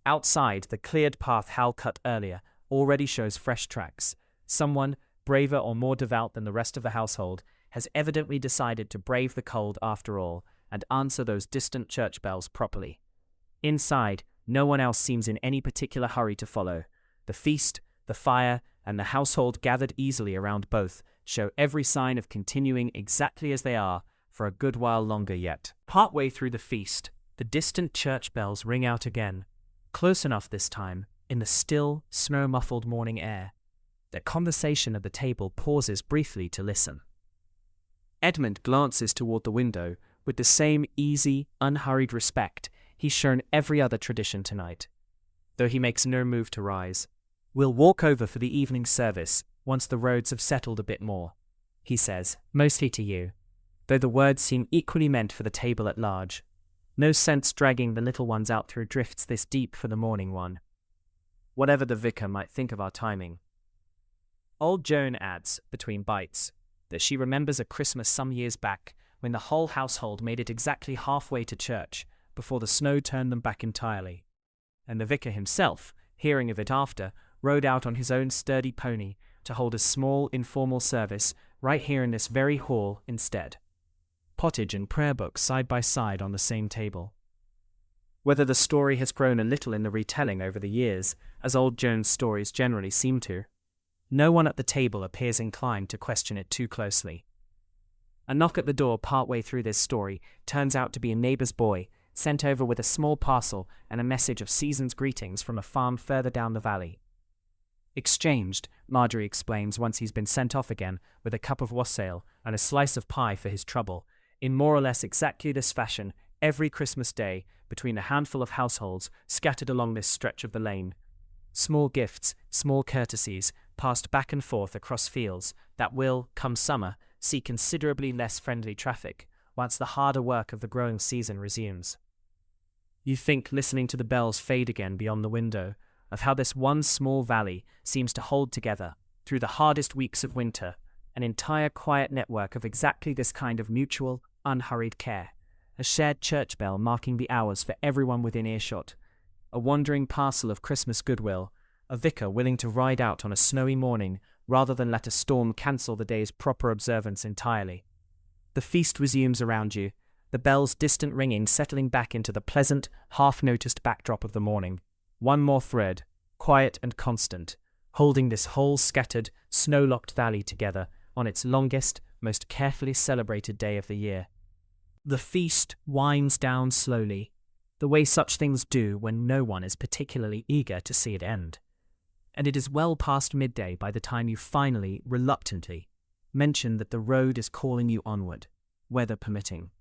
Outside, the cleared path Hal cut earlier already shows fresh tracks. Someone, braver or more devout than the rest of the household, has evidently decided to brave the cold after all and answer those distant church bells properly. Inside, no one else seems in any particular hurry to follow. The feast, the fire, and the household gathered easily around both show every sign of continuing exactly as they are for a good while longer yet. Partway through the feast, the distant church bells ring out again, close enough this time, in the still, snow-muffled morning air. Their conversation at the table pauses briefly to listen. Edmund glances toward the window with the same easy, unhurried respect he's shown every other tradition tonight, though he makes no move to rise. "We'll walk over for the evening service once the roads have settled a bit more," he says, mostly to you, though the words seem equally meant for the table at large. No sense dragging the little ones out through drifts this deep for the morning one. Whatever the vicar might think of our timing. Old Joan adds, between bites, that she remembers a Christmas some years back when the whole household made it exactly halfway to church before the snow turned them back entirely, and the vicar himself, hearing of it after, rode out on his own sturdy pony to hold a small informal service right here in this very hall instead. Pottage and prayer book side by side on the same table. Whether the story has grown a little in the retelling over the years, as old Joan's stories generally seem to, no one at the table appears inclined to question it too closely. A knock at the door partway through this story turns out to be a neighbor's boy, sent over with a small parcel and a message of season's greetings from a farm further down the valley. Exchanged, Marjorie explains once he's been sent off again with a cup of wassail and a slice of pie for his trouble, in more or less exactly this fashion every Christmas day between a handful of households scattered along this stretch of the lane. Small gifts, small courtesies, passed back and forth across fields that will, come summer, see considerably less friendly traffic once the harder work of the growing season resumes. You think, listening to the bells fade again beyond the window, of how this one small valley seems to hold together, through the hardest weeks of winter, an entire quiet network of exactly this kind of mutual, unhurried care, a shared church bell marking the hours for everyone within earshot, a wandering parcel of Christmas goodwill, a vicar willing to ride out on a snowy morning rather than let a storm cancel the day's proper observance entirely. The feast resumes around you, the bell's distant ringing settling back into the pleasant, half-noticed backdrop of the morning. One more thread, quiet and constant, holding this whole scattered, snow-locked valley together on its longest, most carefully celebrated day of the year. The feast winds down slowly, the way such things do when no one is particularly eager to see it end. And it is well past midday by the time you finally, reluctantly, mention that the road is calling you onward, weather permitting.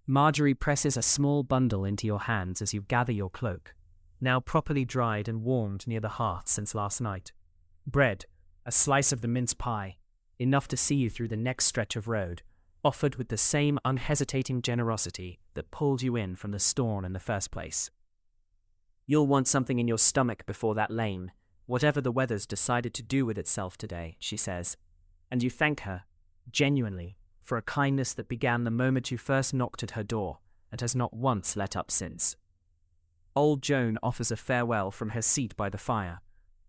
Marjorie presses a small bundle into your hands as you gather your cloak, now properly dried and warmed near the hearth since last night. Bread, a slice of the mince pie, enough to see you through the next stretch of road, offered with the same unhesitating generosity that pulled you in from the storm in the first place. You'll want something in your stomach before that lane, whatever the weather's decided to do with itself today, she says, and you thank her, genuinely, for a kindness that began the moment you first knocked at her door and has not once let up since. Old Joan offers a farewell from her seat by the fire,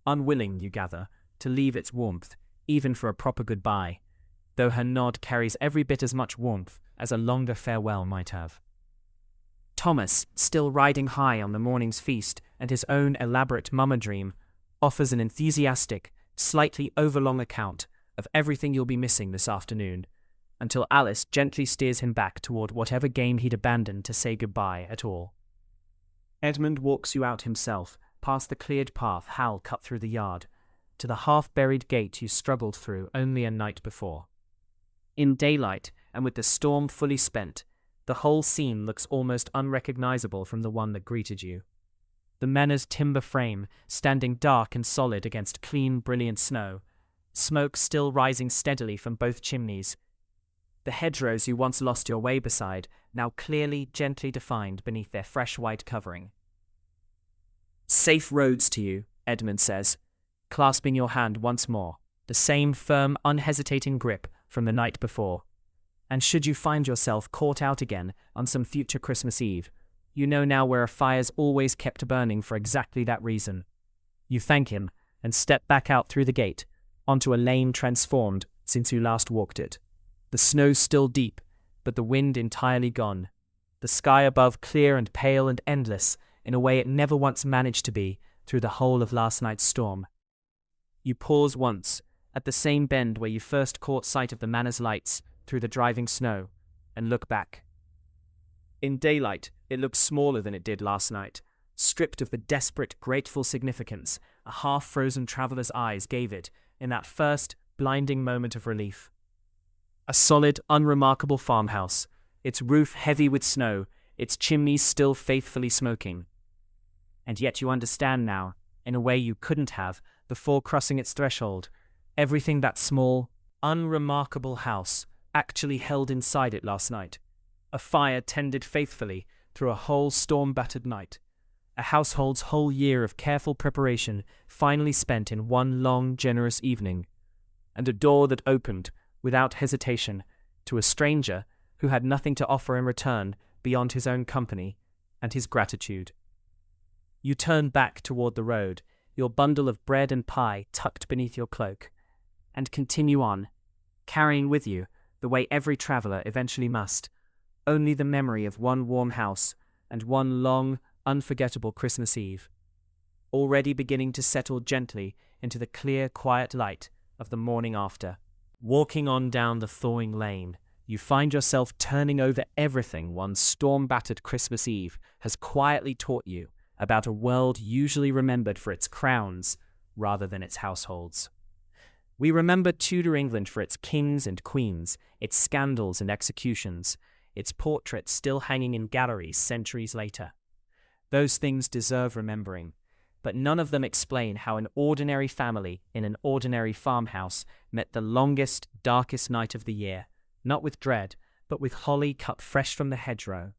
unwilling, you gather, to leave its warmth, even for a proper goodbye, though her nod carries every bit as much warmth as a longer farewell might have. Thomas, still riding high on the morning's feast and his own elaborate mummer dream, offers an enthusiastic, slightly overlong account of everything you'll be missing this afternoon, until Alice gently steers him back toward whatever game he'd abandoned to say goodbye at all. Edmund walks you out himself, past the cleared path Hal cut through the yard, to the half-buried gate you struggled through only a night before. In daylight, and with the storm fully spent, the whole scene looks almost unrecognizable from the one that greeted you. The manor's timber frame standing dark and solid against clean, brilliant snow, smoke still rising steadily from both chimneys. The hedgerows you once lost your way beside, now clearly, gently defined beneath their fresh white covering. "Safe roads to you," Edmund says, clasping your hand once more, the same firm, unhesitating grip from the night before. And should you find yourself caught out again on some future Christmas Eve, you know now where a fire's always kept burning for exactly that reason. You thank him and step back out through the gate, onto a lane transformed since you last walked it. The snow still deep, but the wind entirely gone. The sky above clear and pale and endless in a way it never once managed to be through the whole of last night's storm. You pause once, at the same bend where you first caught sight of the manor's lights through the driving snow, and look back. In daylight, it looks smaller than it did last night, stripped of the desperate, grateful significance a half-frozen traveller's eyes gave it in that first, blinding moment of relief. A solid, unremarkable farmhouse, its roof heavy with snow, its chimneys still faithfully smoking. And yet you understand now, in a way you couldn't have before crossing its threshold, everything that small, unremarkable house actually held inside it last night. A fire tended faithfully through a whole storm-battered night. A household's whole year of careful preparation finally spent in one long, generous evening. And a door that opened, without hesitation, to a stranger who had nothing to offer in return beyond his own company and his gratitude. You turn back toward the road, your bundle of bread and pie tucked beneath your cloak, and continue on, carrying with you, the way every traveller eventually must, only the memory of one warm house and one long, unforgettable Christmas Eve, already beginning to settle gently into the clear, quiet light of the morning after. Walking on down the thawing lane, you find yourself turning over everything one storm-battered Christmas Eve has quietly taught you about a world usually remembered for its crowns rather than its households. We remember Tudor England for its kings and queens, its scandals and executions, its portraits still hanging in galleries centuries later. Those things deserve remembering, but none of them explain how an ordinary family in an ordinary farmhouse met the longest, darkest night of the year, not with dread, but with holly cut fresh from the hedgerow,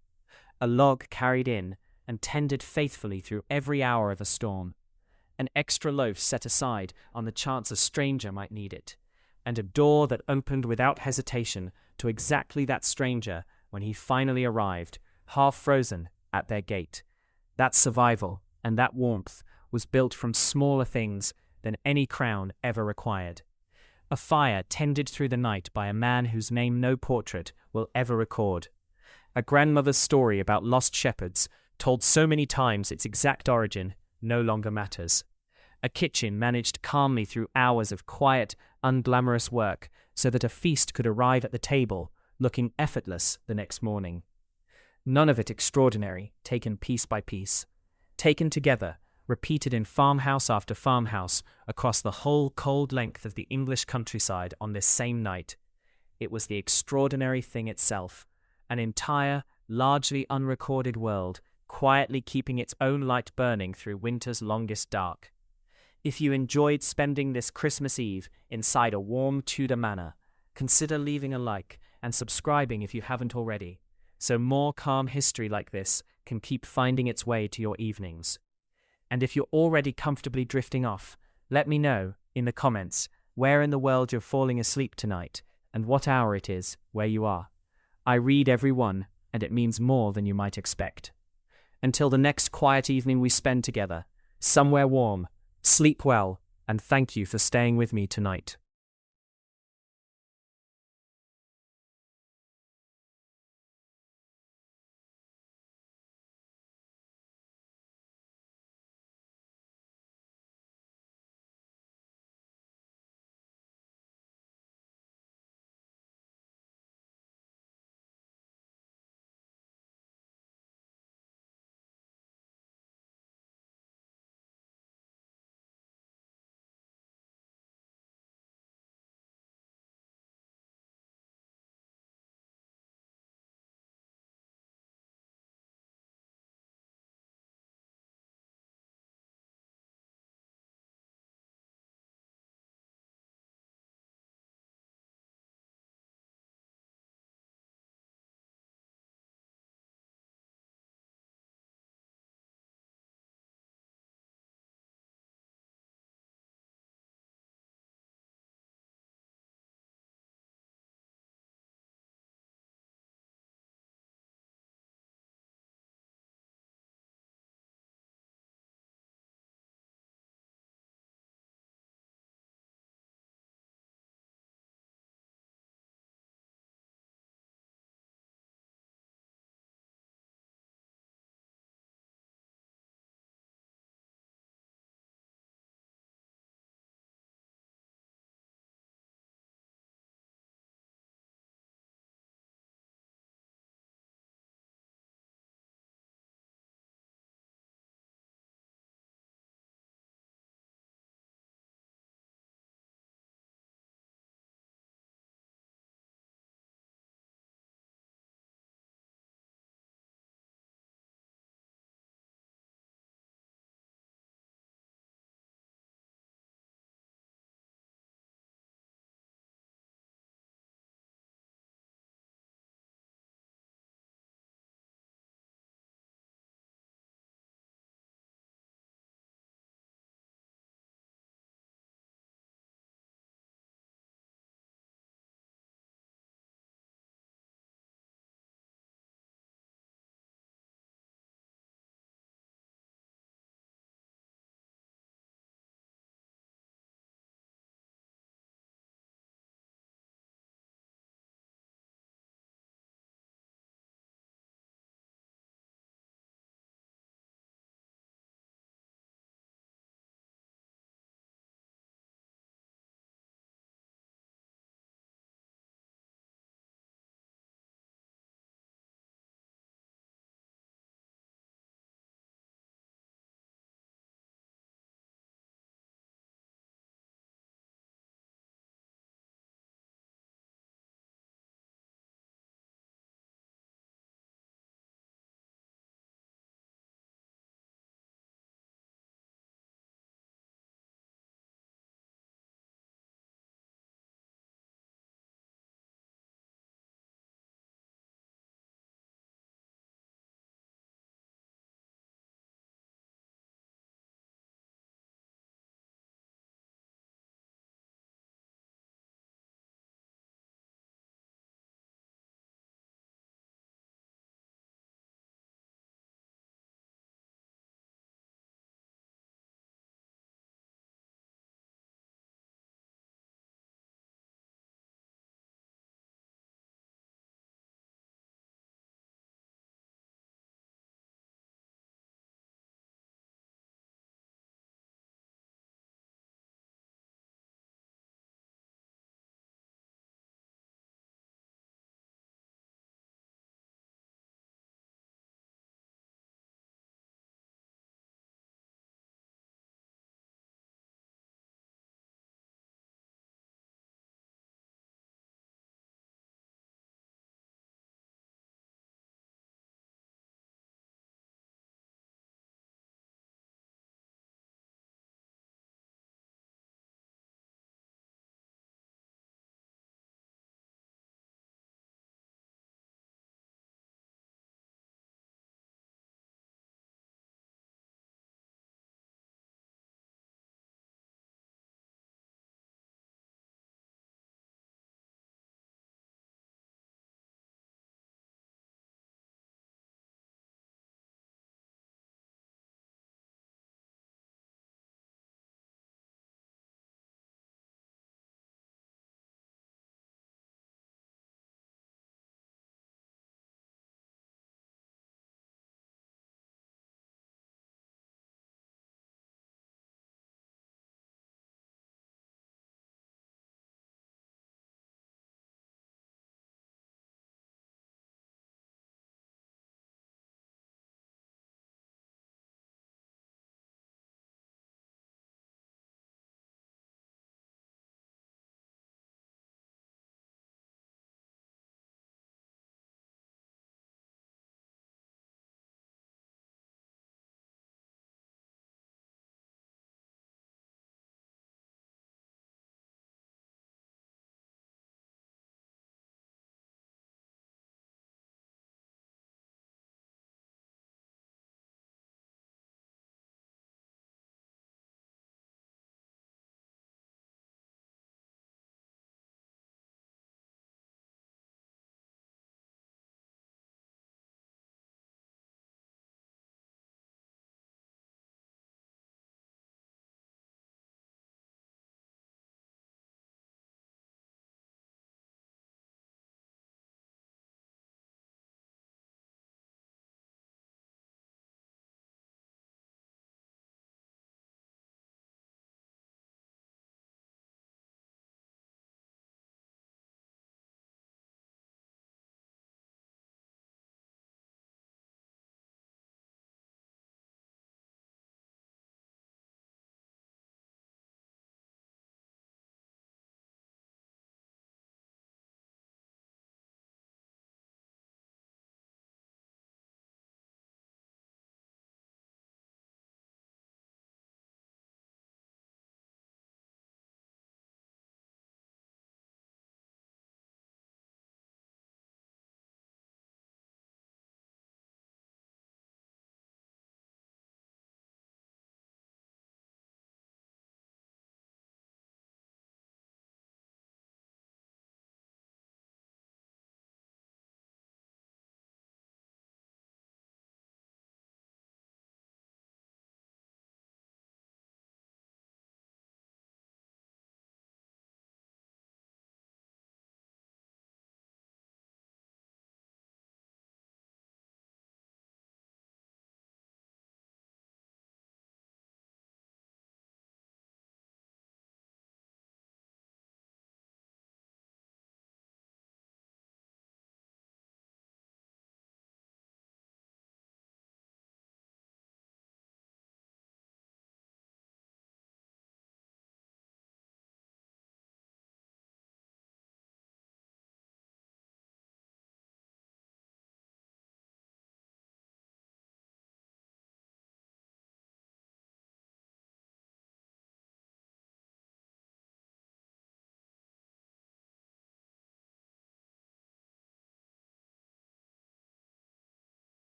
a log carried in and tended faithfully through every hour of a storm, an extra loaf set aside on the chance a stranger might need it, and a door that opened without hesitation to exactly that stranger when he finally arrived, half frozen, at their gate. That survival and that warmth was built from smaller things than any crown ever required. A fire tended through the night by a man whose name no portrait will ever record. A grandmother's story about lost shepherds, told so many times its exact origin no longer matters. A kitchen managed calmly through hours of quiet, unglamorous work so that a feast could arrive at the table, looking effortless the next morning. None of it extraordinary, taken piece by piece. Taken together, repeated in farmhouse after farmhouse across the whole cold length of the English countryside on this same night. It was the extraordinary thing itself, an entire, largely unrecorded world, quietly keeping its own light burning through winter's longest dark. If you enjoyed spending this Christmas Eve inside a warm Tudor manor, consider leaving a like and subscribing if you haven't already, so more calm history like this can keep finding its way to your evenings. And if you're already comfortably drifting off, let me know, in the comments, where in the world you're falling asleep tonight, and what hour it is where you are. I read every one, and it means more than you might expect. Until the next quiet evening we spend together, somewhere warm, sleep well, and thank you for staying with me tonight.